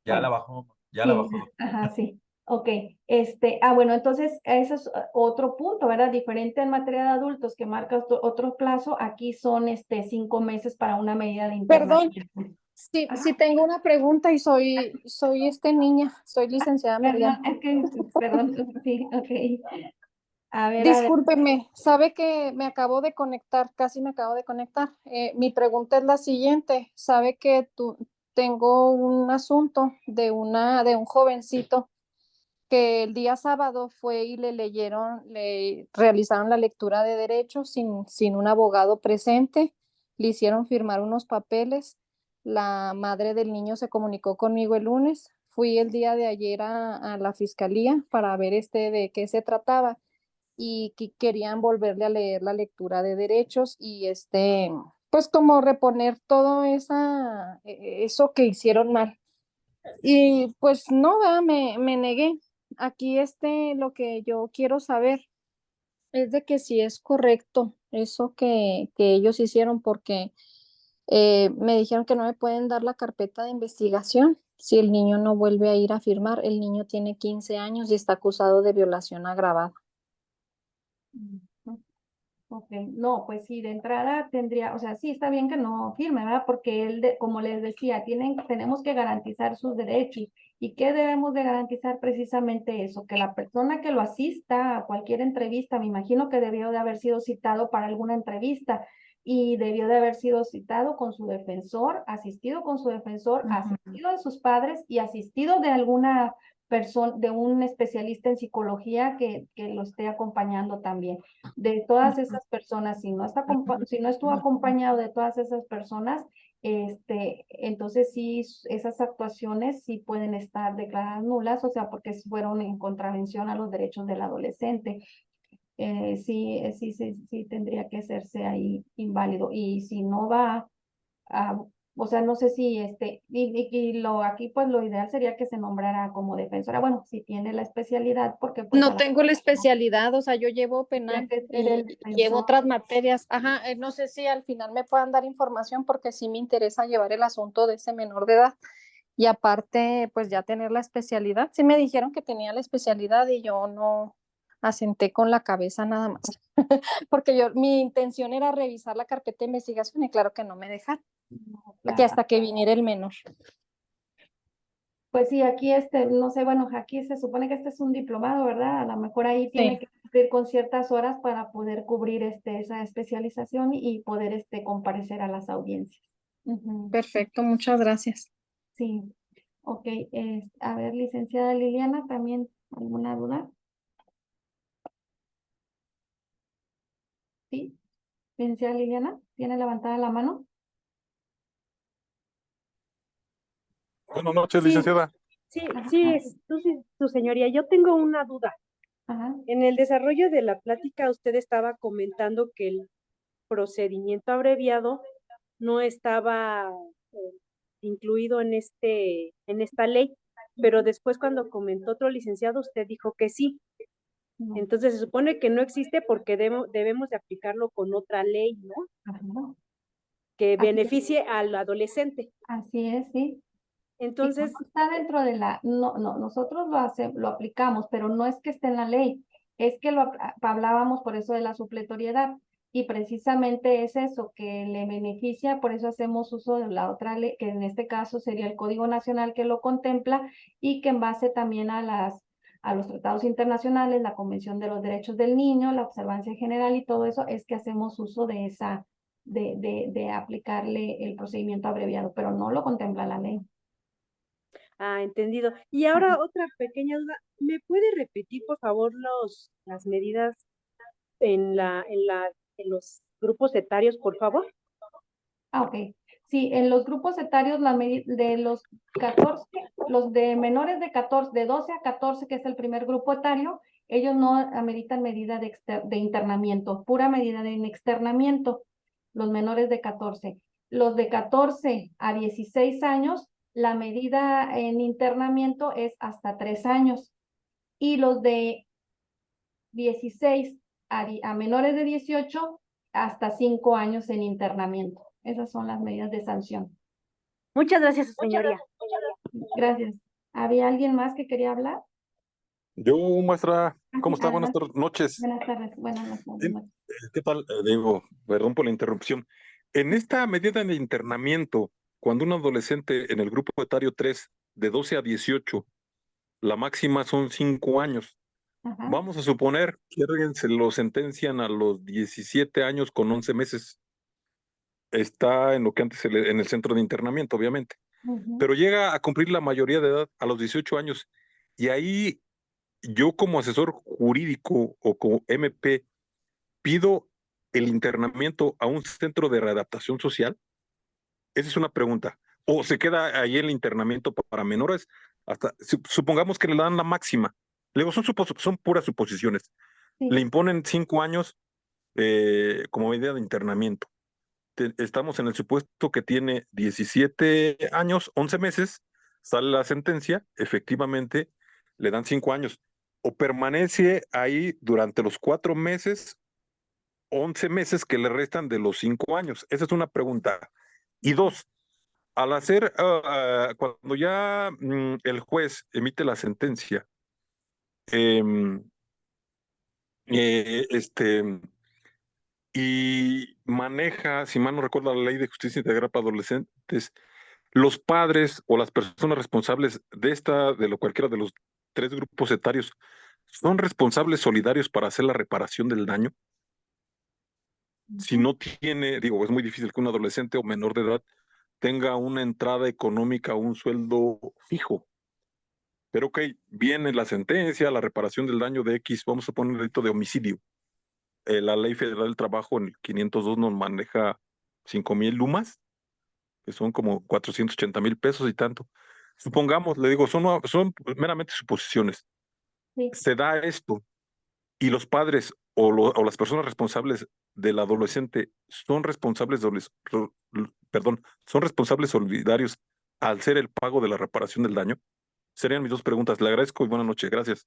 S1: Ya
S2: Bueno,
S1: la bajó, ya la
S2: sí,
S1: bajó.
S2: ajá, sí. Ok, bueno, entonces ese es otro punto, ¿verdad? Diferente en materia de adultos que marca otro plazo, aquí son 5 meses para una medida de
S8: Perdón,
S2: internamiento.
S8: sí,
S2: Ajá.
S8: sí tengo una pregunta y soy niña, soy licenciada
S2: Perdón,
S8: Merian.
S2: perdón, sí, ok. A ver,
S8: Discúlpeme, sabe que me acabo de conectar, casi me acabo de conectar. Mi pregunta es la siguiente, sabe que tengo un asunto de un jovencito que el día sábado fue y le realizaron la lectura de derechos sin un abogado presente, le hicieron firmar unos papeles, la madre del niño se comunicó conmigo el lunes, fui el día de ayer a la fiscalía para ver de qué se trataba y que querían volverle a leer la lectura de derechos y pues como reponer todo eso que hicieron mal. Y pues no, ¿verdad? Me negué. Aquí lo que yo quiero saber es de que si es correcto eso que ellos hicieron, porque me dijeron que no me pueden dar la carpeta de investigación si el niño no vuelve a ir a firmar. El niño tiene 15 años y está acusado de violación agravada.
S2: Ok, no, pues sí, de entrada tendría, o sea, sí está bien que no firme, ¿verdad? Porque como les decía, tenemos que garantizar sus derechos. ¿Y qué debemos de garantizar? Precisamente eso, que la persona que lo asista a cualquier entrevista, me imagino que debió de haber sido citado para alguna entrevista y debió de haber sido citado con su defensor, asistido con su defensor, asistido de sus padres y asistido de alguna persona, de un especialista en psicología que lo esté acompañando también. De todas esas personas, si no estuvo acompañado de todas esas personas, entonces sí, esas actuaciones sí pueden estar declaradas nulas, o sea, porque fueron en contravención a los derechos del adolescente. Sí tendría que hacerse ahí inválido. Y si no va o sea, no sé si aquí pues lo ideal sería que se nombrara como defensora. Bueno, si tiene la especialidad, porque pues
S8: No tengo la especialidad, o sea, yo llevo penal
S2: que ser el
S8: y llevo
S2: defensor.
S8: otras materias. Ajá, no sé si al final me puedan dar información porque sí me interesa llevar el asunto de ese menor de edad y aparte, pues ya tener la especialidad. Sí me dijeron que tenía la especialidad y yo no asenté con la cabeza nada más, porque mi intención era revisar la carpeta de investigación y claro que no me dejaron, que hasta que viniera el menor.
S2: Pues sí, aquí no sé, bueno, aquí se supone que este es un diplomado, ¿verdad? A lo mejor ahí tiene
S8: Sí.
S2: que cumplir con ciertas horas para poder cubrir esa especialización y poder comparecer a las audiencias. Ujú.
S8: Perfecto, muchas gracias.
S2: Sí, ok. A ver, licenciada Liliana, ¿también alguna duda? Sí, licenciada Liliana, ¿tiene levantada la mano?
S9: Buenas noches,
S10: Sí,
S9: licenciada.
S10: sí,
S2: Ajá,
S10: su señoría, yo tengo una duda.
S2: ajá.
S10: En el desarrollo de la plática, usted estaba comentando que el procedimiento abreviado no estaba eh, incluido en esta ley, pero después cuando comentó otro licenciado, usted dijo que sí.
S2: No,
S10: Entonces se supone que no existe porque debemos de aplicarlo con otra ley, ¿no?
S2: ajá.
S10: Que
S2: Así es,
S10: beneficie al adolescente.
S2: así es, sí. Sí, no
S10: Entonces,
S2: está dentro de nosotros lo aplicamos, pero no es que esté en la ley, es que hablábamos por eso de la supletoriedad, y precisamente es eso, que le beneficia, por eso hacemos uso de la otra ley, que en este caso sería el Código Nacional que lo contempla, y que en base también a los tratados internacionales, la Convención de los Derechos del Niño, la observancia general y todo eso, es que hacemos uso de aplicarle el procedimiento abreviado, pero no lo contempla la ley.
S10: entendido. Y ahora otra pequeña duda, ¿me puede repetir, por favor, las medidas en los grupos etarios, por favor?
S2: Ok. Sí, en los grupos etarios de los 14, los de menores de 14, de 12 a 14, que es el primer grupo etario, ellos no ameritan medida de internamiento, pura medida de externamiento, los menores de 14. Los de 14 a 16 años, la medida en internamiento es hasta 3 años. Y los de 16 a menores de 18, hasta 5 años en internamiento. Esas son las medidas de sanción.
S10: Muchas gracias, su señoría.
S2: Gracias. ¿Había alguien más que quería hablar?
S9: Yo, maestra, ¿cómo está? Buenas
S2: Adelante.
S9: noches.
S2: Buenas tardes. Buenas
S9: Bien,
S2: noches.
S9: ¿qué tal? Digo, perdón por la interrupción. En esta medida de internamiento, cuando un adolescente en el grupo etario 3, de 12 a 18, la máxima son 5 años.
S2: Ajá.
S9: Vamos a suponer que alguien se lo sentencian a los 17 años con 11 meses. Está en lo que antes en el centro de internamiento, obviamente. Pero llega a cumplir la mayoría de edad a los 18 años. Y ahí yo como asesor jurídico o como MP pido el internamiento a un centro de readaptación social. Esa es una pregunta. O se queda ahí el internamiento para menores hasta, supongamos que le dan la máxima. Luego son puras suposiciones.
S2: Sí.
S9: Le imponen 5 años como medida de internamiento. Estamos en el supuesto que tiene 17 años, 11 meses, sale la sentencia, efectivamente le dan 5 años, o permanece ahí durante los 4 meses, 11 meses que le restan de los 5 años. Esa es una pregunta. Y dos, al hacer, cuando ya el juez emite la sentencia, em, este y maneja, si mal no recuerdo, la ley de justicia integral para adolescentes, los padres o las personas responsables de cualquiera de los 3 grupos etarios, son responsables solidarios para hacer la reparación del daño. Si no tiene, digo, es muy difícil que un adolescente o menor de edad tenga una entrada económica, un sueldo fijo. Pero ok, viene la sentencia, la reparación del daño de X, vamos a poner el delito de homicidio. La Ley Federal del Trabajo en el 502 nos maneja 5,000 lumas, que son como 480,000 pesos y tanto. Supongamos, le digo, son meramente suposiciones.
S2: Sí.
S9: Se da esto y los padres o las personas responsables del adolescente son responsables, son responsables solidarios al ser el pago de la reparación del daño. Serían mis 2 preguntas. Le agradezco y buenas noches. Gracias.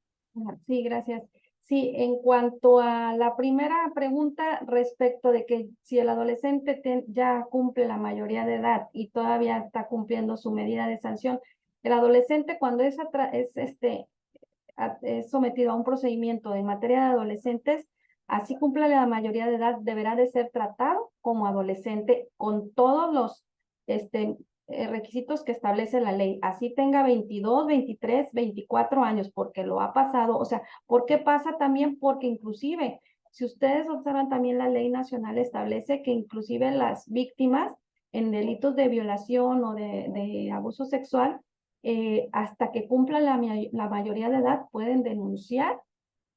S2: Sí, gracias. Sí, en cuanto a la primera pregunta respecto de que si el adolescente ya cumple la mayoría de edad y todavía está cumpliendo su medida de sanción, El adolescente cuando es sometido a un procedimiento en materia de adolescentes, así cumple la mayoría de edad, deberá de ser tratado como adolescente con todos los requisitos que establece la ley. Así tenga 22, 23, 24 años, porque lo ha pasado. O sea, ¿por qué pasa también? Porque inclusive, si ustedes observan también la ley nacional establece que inclusive las víctimas en delitos de violación o de abuso sexual, hasta que cumplan la mayoría de edad, pueden denunciar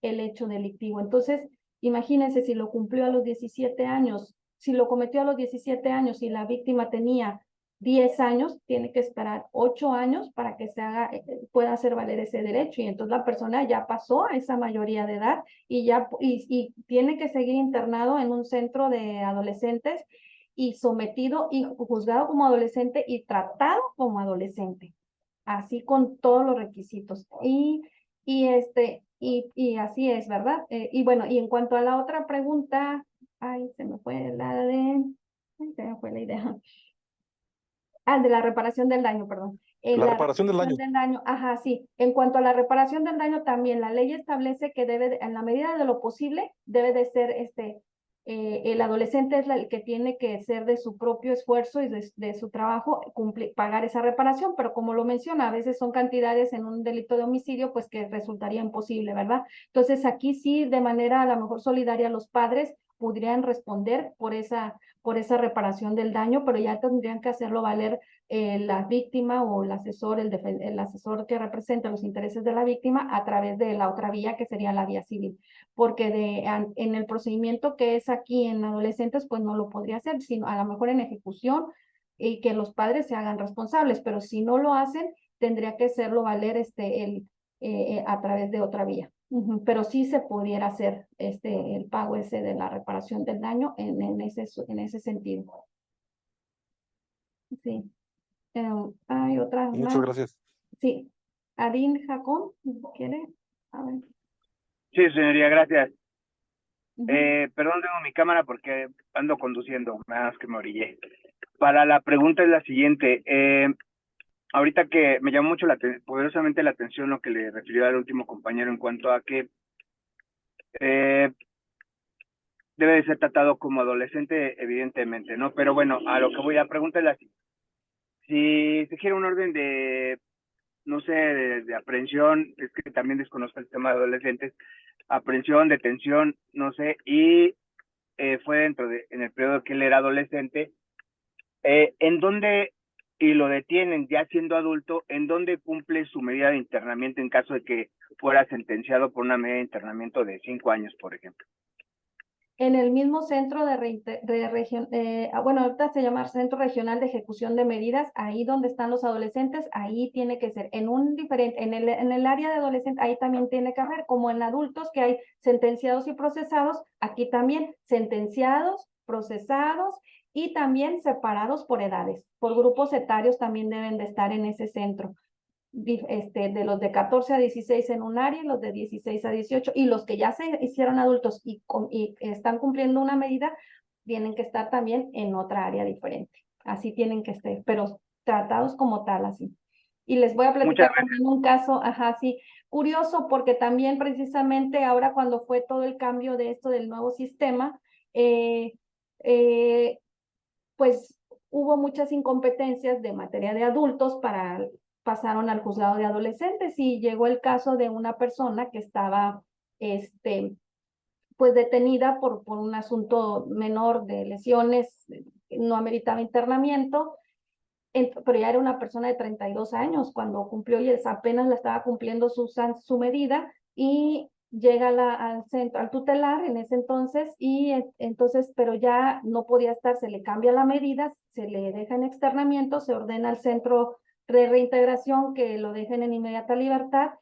S2: el hecho delictivo. Entonces, imagínense si lo cumplió a los 17 años, si lo cometió a los 17 años y la víctima tenía 10 años, tiene que esperar 8 años para que pueda hacer valer ese derecho. Y entonces la persona ya pasó a esa mayoría de edad y tiene que seguir internado en un centro de adolescentes y sometido y juzgado como adolescente y tratado como adolescente, así con todos los requisitos. Y así es, ¿verdad? Y bueno, y en cuanto a la otra pregunta, se me fue la idea. De la reparación del daño, perdón.
S9: La reparación del daño.
S2: Ajá, sí. En cuanto a la reparación del daño, también la ley establece que en la medida de lo posible, debe de ser el adolescente es el que tiene que ser de su propio esfuerzo y de su trabajo pagar esa reparación, pero como lo menciona, a veces son cantidades en un delito de homicidio, pues que resultaría imposible, ¿verdad? Entonces aquí sí, de manera a lo mejor solidaria, los padres podrían responder por esa reparación del daño, pero ya tendrían que hacerlo valer la víctima o el asesor, el asesor que representa los intereses de la víctima a través de la otra vía que sería la vía civil, porque en el procedimiento que es aquí en adolescentes, pues no lo podría hacer, sino a lo mejor en ejecución y que los padres se hagan responsables, pero si no lo hacen, tendría que hacerlo valer a través de otra vía. Pero sí se pudiera hacer el pago ese de la reparación del daño en ese sentido. Sí. Hay otra más.
S9: Muchas gracias.
S2: Sí. Adin Jacón, ¿quiere? A ver.
S11: Sí, señoría, gracias. Perdón, tengo mi cámara porque ando conduciendo, nada más que me orillé. Para la pregunta es la siguiente. Ahorita que me llamó mucho poderosamente la atención lo que le refirió al último compañero en cuanto a que debe de ser tratado como adolescente, evidentemente, ¿no? Pero bueno, a lo que voy a preguntar es la siguiente. Si se quiere un orden de, no sé, de aprehensión, es que también desconozco el tema de adolescentes, aprehensión, detención, no sé, y fue en el periodo que él era adolescente, ¿en dónde, y lo detienen ya siendo adulto, en dónde cumple su medida de internamiento en caso de que fuera sentenciado por una medida de internamiento de 5 años, por ejemplo?
S2: En el mismo centro bueno, ahorita se llama Centro Regional de Ejecución de Medidas, ahí donde están los adolescentes, ahí tiene que ser. En el área de adolescentes, ahí también tiene que haber, como en adultos que hay sentenciados y procesados, aquí también sentenciados, procesados y también separados por edades. Por grupos etarios también deben de estar en ese centro. De los de 14 a 16 en un área y los de 16 a 18 y los que ya se hicieron adultos y están cumpliendo una medida tienen que estar también en otra área diferente, así tienen que estar, pero tratados como tal así. Y les voy a platicar también un caso, sí, curioso, porque también precisamente ahora cuando fue todo el cambio de esto del nuevo sistema, pues hubo muchas incompetencias de materia de adultos pasaron al juzgado de adolescentes y llegó el caso de una persona que estaba, pues detenida por un asunto menor de lesiones, no ameritaba internamiento, pero ya era una persona de 32 años cuando cumplió y apenas la estaba cumpliendo su medida y llega al tutelar en ese entonces y entonces, pero ya no podía estar, se le cambia la medida, se le deja en externamiento, se ordena al centro de reintegración que lo dejen en inmediata libertad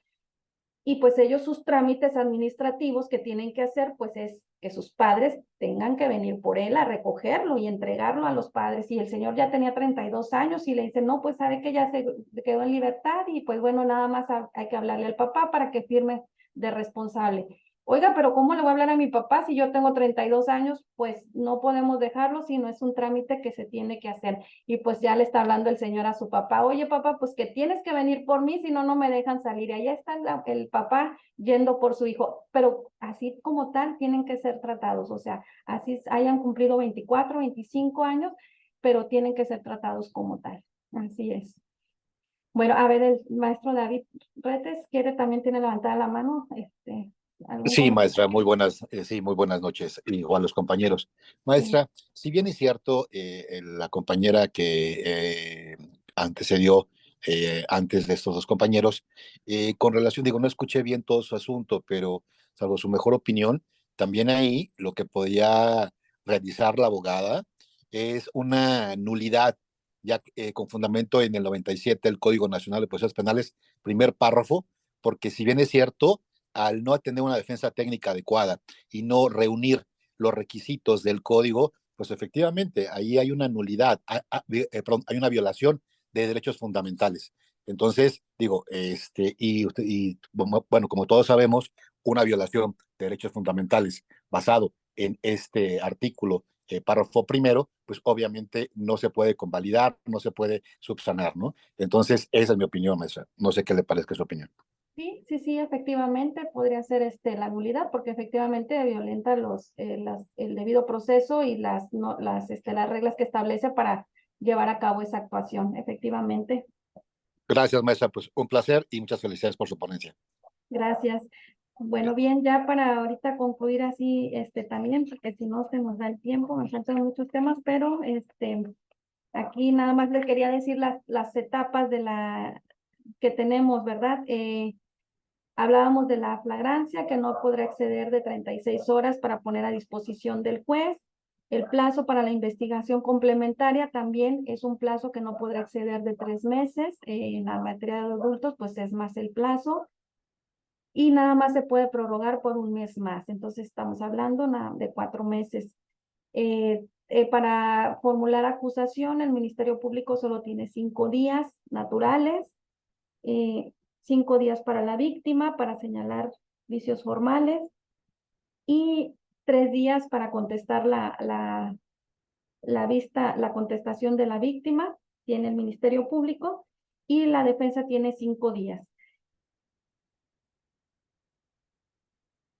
S2: y pues ellos sus trámites administrativos que tienen que hacer pues es que sus padres tengan que venir por él a recogerlo y entregarlo a los padres y el señor ya tenía 32 años y le dicen no pues sabe que ya se quedó en libertad y pues bueno nada más hay que hablarle al papá para que firme de responsable Oiga, pero ¿cómo le voy a hablar a mi papá si yo tengo 32 años? Pues no podemos dejarlo, sino es un trámite que se tiene que hacer. Y pues ya le está hablando el señor a su papá, oye papá, pues que tienes que venir por mí, si no, no me dejan salir. Y allá está el papá yendo por su hijo, pero así como tal tienen que ser tratados, o sea, así hayan cumplido 24, 25 años, pero tienen que ser tratados como tal. Así es. Bueno, a ver, el maestro David Retes también tiene levantada la mano, ¿algún
S12: Sí,
S2: comentario?
S12: maestra, muy buenas noches, igual a los compañeros.
S2: Sí.
S12: Maestra, si bien es cierto, la compañera que antecedió antes de estos dos compañeros, con relación, digo, no escuché bien todo su asunto, pero salvo su mejor opinión, también ahí lo que podía realizar la abogada es una nulidad, ya con fundamento en el 97 del Código Nacional de Procesos Penales, primer párrafo, porque si bien es cierto, al no tener una defensa técnica adecuada y no reunir los requisitos del código, pues efectivamente ahí hay una nulidad, hay una violación de derechos fundamentales. Entonces, digo, bueno, como todos sabemos, una violación de derechos fundamentales basado en este artículo, párrafo primero, pues obviamente no se puede convalidar, no se puede subsanar, ¿no? Entonces, esa es mi opinión, maestra. No sé qué le parezca su opinión.
S2: Sí, efectivamente podría ser la nulidad porque efectivamente violenta el debido proceso y las reglas que establece para llevar a cabo esa actuación, efectivamente.
S12: Gracias, maestra. Pues un placer y muchas felicidades por su ponencia.
S2: Gracias. Bueno, bien, ya para ahorita concluir así, también, porque si no se nos da el tiempo, me faltan muchos temas, pero aquí nada más les quería decir las etapas que tenemos, ¿verdad? Hablábamos de la flagrancia, que no podrá exceder de 36 horas para poner a disposición del juez. El plazo para la investigación complementaria también es un plazo que no podrá exceder de 3 meses. En la materia de adultos, pues es más el plazo. Y nada más se puede prorrogar por un mes más. Entonces estamos hablando de 4 meses. Para formular acusación, el Ministerio Público solo tiene 5 días naturales. 5 días para la víctima para señalar vicios formales y 3 días para contestar la contestación de la víctima, tiene el Ministerio Público, y la defensa tiene 5 días.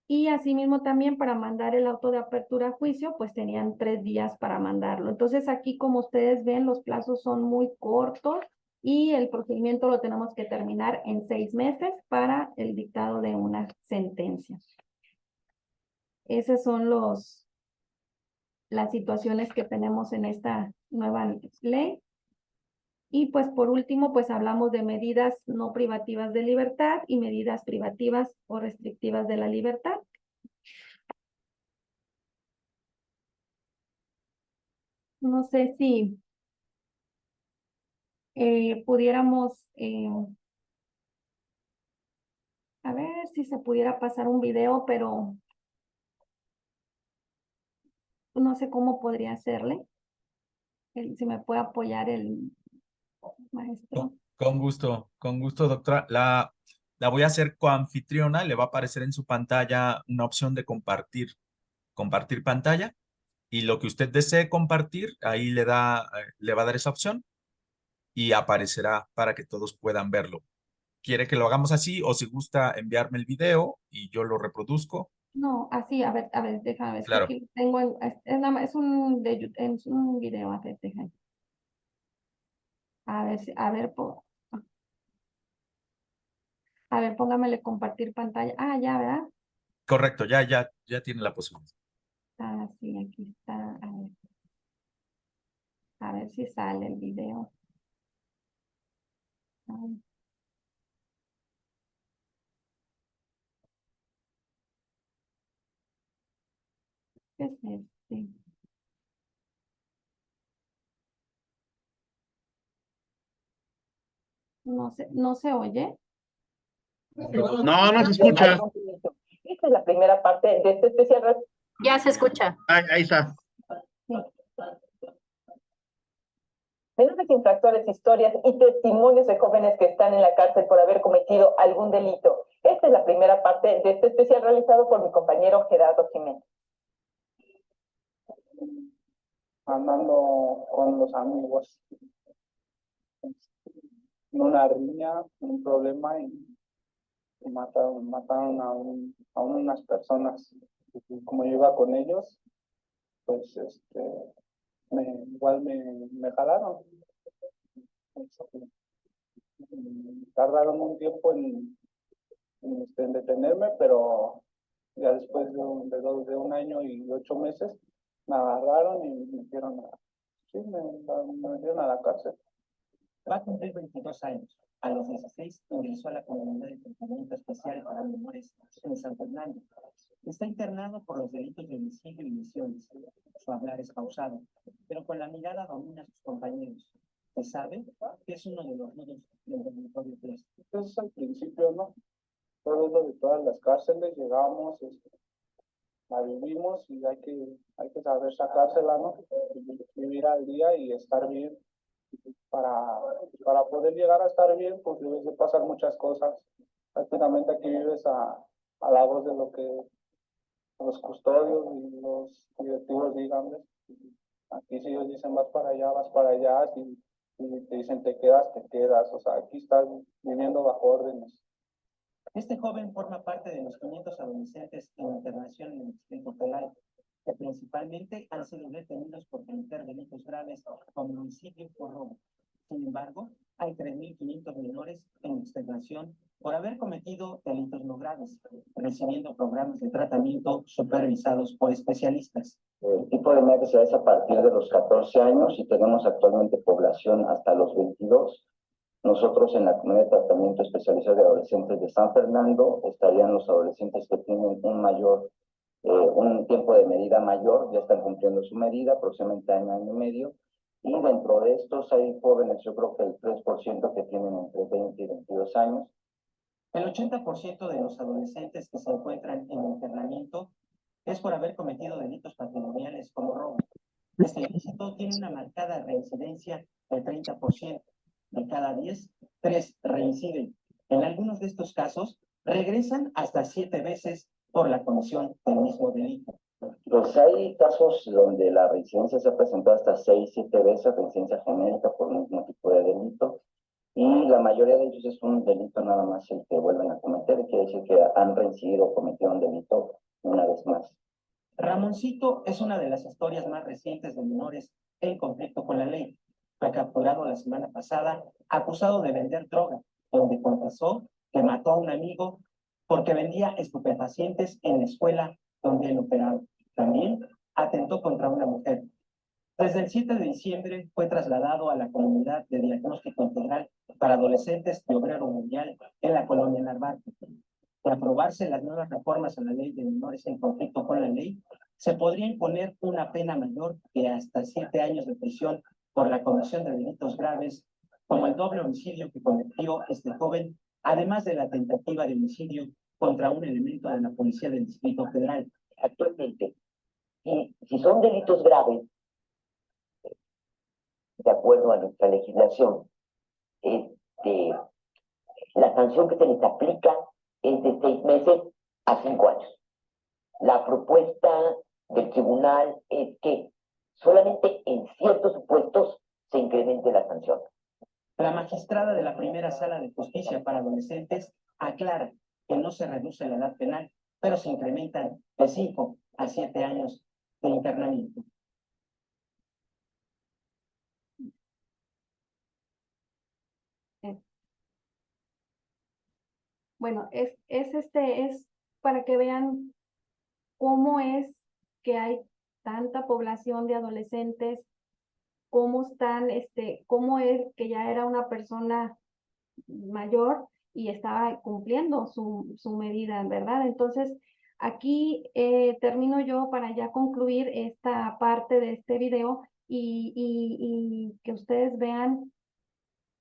S2: Y asimismo también para mandar el auto de apertura a juicio, pues tenían 3 días para mandarlo. Entonces aquí, como ustedes ven, los plazos son muy cortos y el procedimiento lo tenemos que terminar en 6 meses para el dictado de una sentencia. Esas son las situaciones que tenemos en esta nueva ley. Y pues por último, pues hablamos de medidas no privativas de libertad y medidas privativas o restrictivas de la libertad. No sé si pudiéramos, a ver si se pudiera pasar un video, pero no sé cómo podría hacerle. Si me puede apoyar el maestro.
S1: Con gusto, doctora. La voy a hacer coanfitriona, le va a aparecer en su pantalla una opción de compartir pantalla, y lo que usted desee compartir, ahí le va a dar esa opción y aparecerá para que todos puedan verlo. ¿Quiere que lo hagamos así o si gusta enviarme el video y yo lo reproduzco?
S2: No, así, a ver, déjame ver.
S1: Claro.
S2: Aquí tengo, es un video, a ver, déjame. A ver, póngamele compartir pantalla. Ah, ya, ¿verdad?
S1: Correcto, ya tiene la posibilidad.
S2: Ah, sí, aquí está. A ver si sale el video. Ay. ¿Qué es este? No se oye.
S11: No se escucha.
S3: Esta es la primera parte de este especial.
S13: Ya se escucha.
S11: Ahí está.
S3: Menores infractores, historias y testimonios de jóvenes que están en la cárcel por haber cometido algún delito. Este Esta es la primera parte de este especial realizado por mi compañero Gerardo Jiménez.
S13: Andando con los amigos en una riña, un problema y mataron a unas personas. Como yo iba con ellos, pues igual me jalaron. Tardaron un tiempo en detenerme, pero ya después de un año y 8 meses me agarraron y me metieron a la cárcel.
S14: Va a cumplir 22 años. A los 16 ingresó a la comunidad de tratamiento especial para menores en San Fernando. Está internado por los delitos de homicidio y lesiones. Su hablar es pausado, pero con la mirada domina a sus compañeros. Se sabe que es uno de los nudos del dormitorio 3.
S13: Entonces al principio, ¿no? Todo es lo de todas las cárceles, llegamos, la vivimos y hay que saber sacársela, ¿no? Vivir al día y estar bien. Para poder llegar a estar bien, pues debes de pasar muchas cosas. Prácticamente aquí vives a la voz de lo que los custodios y los directivos digan. Aquí si ellos dicen vas para allá, si te dicen te quedas. O sea, aquí estás viviendo bajo órdenes.
S14: Este joven forma parte de los 500 adolescentes en internación en el Distrito Federal, que principalmente han sido detenidos por cometer delitos graves como homicidio o robo. Sin embargo, hay 3.500 menores en externación por haber cometido delitos no graves, recibiendo programas de tratamiento supervisados por especialistas.
S15: El tipo de médica es a partir de los 14 años y tenemos actualmente población hasta los 22. Nosotros en la comunidad de tratamiento especializado de adolescentes de San Fernando estarían los adolescentes que tienen un tiempo de medida mayor, ya están cumpliendo su medida, aproximadamente año y medio, y dentro de estos hay jóvenes, yo creo que el 3% que tienen entre 20 y 22 años.
S14: El 80% de los adolescentes que se encuentran en internamiento es por haber cometido delitos patrimoniales como robo. Este ilícito tiene una marcada reincidencia del 30%. De cada 10, 3 reinciden. En algunos de estos casos, regresan hasta 7 veces por la comisión del mismo delito.
S15: Pues hay casos donde la reincidencia se ha presentado hasta 6, 7 veces, reincidencia genérica por el mismo tipo de delito, y la mayoría de ellos es un delito nada más el que vuelven a cometer, quiere decir que han reincidido o cometido un delito una vez más.
S14: Ramoncito es una de las historias más recientes de menores en conflicto con la ley. Fue capturado la semana pasada acusado de vender droga, donde confesó que mató a un amigo porque vendía estupefacientes en la escuela donde él operaba. También atentó contra una mujer. Desde el 7 de diciembre fue trasladado a la comunidad de diagnóstico integral para adolescentes de Obrero Mundial en la colonia Narvarte. De aprobarse las nuevas reformas a la ley de menores en conflicto con la ley, se podría imponer una pena mayor que hasta 7 años de prisión por la comisión de delitos graves, como el doble homicidio que cometió este joven, además de la tentativa de homicidio contra un elemento de la Policía del Distrito Federal.
S15: Actualmente, si son delitos graves, de acuerdo a nuestra legislación, la sanción que se les aplica es de 6 meses a 5 años. La propuesta del tribunal es que solamente en ciertos supuestos se incremente la sanción.
S14: La magistrada de la primera sala de justicia para adolescentes aclara que no se reduce la edad penal, pero se incrementan de 5 a 7 años de internamiento.
S2: Bueno, es para que vean cómo es que hay tanta población de adolescentes, cómo están, cómo es que ya era una persona mayor y estaba cumpliendo su medida, ¿verdad? Entonces, aquí termino yo para ya concluir esta parte de este video y que ustedes vean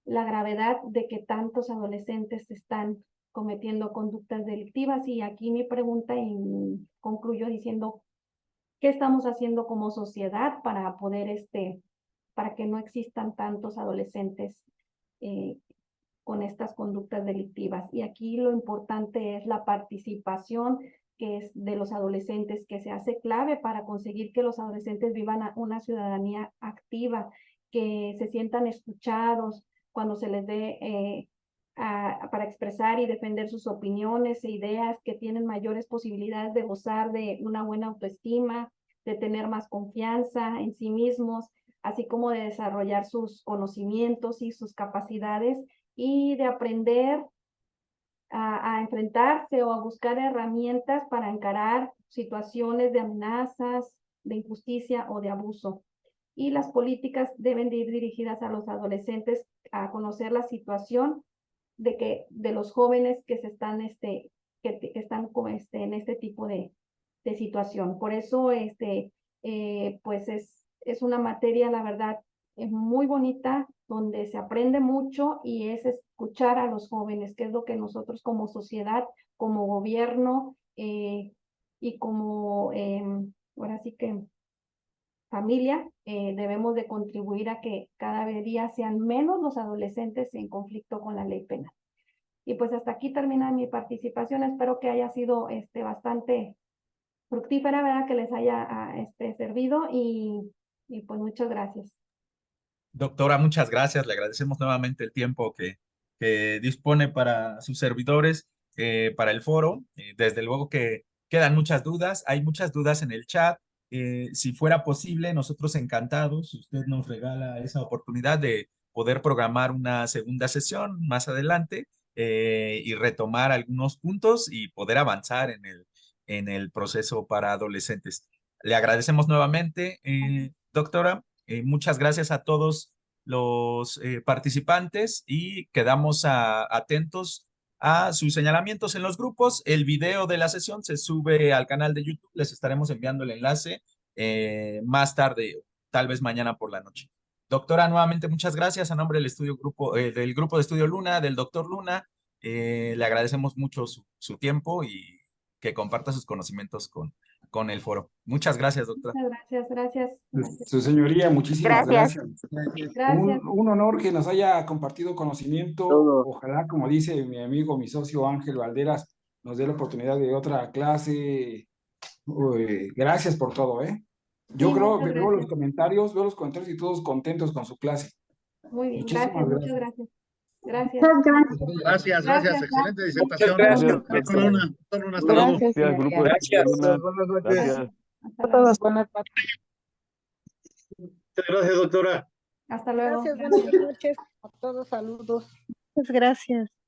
S2: la gravedad de que tantos adolescentes están cometiendo conductas delictivas. Y aquí mi pregunta y concluyo diciendo, ¿qué estamos haciendo como sociedad para poder, para que no existan tantos adolescentes con estas conductas delictivas. Y aquí lo importante es la participación que es de los adolescentes, que se hace clave para conseguir que los adolescentes vivan una ciudadanía activa, que se sientan escuchados cuando se les dé para expresar y defender sus opiniones e ideas, que tienen mayores posibilidades de gozar de una buena autoestima, de tener más confianza en sí mismos, así como de desarrollar sus conocimientos y sus capacidades y de aprender a enfrentarse o a buscar herramientas para encarar situaciones de amenazas, de injusticia o de abuso. Y las políticas deben de ir dirigidas a los adolescentes a conocer la situación de los jóvenes que se están que están en este tipo de situación. Por eso pues es una materia, la verdad, es muy bonita, donde se aprende mucho y es escuchar a los jóvenes, que es lo que nosotros como sociedad, como gobierno y como ahora sí que familia, debemos de contribuir a que cada día sean menos los adolescentes en conflicto con la ley penal. Y pues hasta aquí termina mi participación. Espero que haya sido bastante fructífera, ¿verdad? Que les haya servido y pues muchas gracias.
S1: Doctora, muchas gracias. Le agradecemos nuevamente el tiempo que dispone para sus servidores, para el foro. Desde luego que quedan muchas dudas. Hay muchas dudas en el chat. Si fuera posible, nosotros encantados, si usted nos regala esa oportunidad de poder programar una segunda sesión más adelante y retomar algunos puntos y poder avanzar en el proceso para adolescentes. Le agradecemos nuevamente, doctora. Muchas gracias a todos los participantes y quedamos atentos a sus señalamientos en los grupos. El video de la sesión se sube al canal de YouTube. Les estaremos enviando el enlace más tarde, tal vez mañana por la noche. Doctora, nuevamente muchas gracias a nombre del del grupo de estudio Luna, del doctor Luna. Le agradecemos mucho su tiempo y que comparta sus conocimientos con el foro. Muchas gracias, doctora.
S2: Muchas gracias.
S16: Su señoría, muchísimas gracias.
S2: Gracias.
S16: Un honor que nos haya compartido conocimiento. Ojalá, como dice mi amigo, mi socio Ángel Valderas, nos dé la oportunidad de otra clase. Gracias por todo, ¿eh? Yo creo, veo los comentarios y todos contentos con su clase.
S2: Muy bien,
S16: Muchísimas
S2: muchas gracias. Gracias.
S5: Gracias. Excelente disertación. Doctor Luna, hasta luego.
S6: Gracias, grupo de
S5: Gracias.
S6: Buenas noches.
S2: A todos,
S8: buenas noches.
S5: Muchas gracias, doctora.
S2: Hasta luego.
S8: Gracias, buenas noches a todos, saludos. Muchas gracias.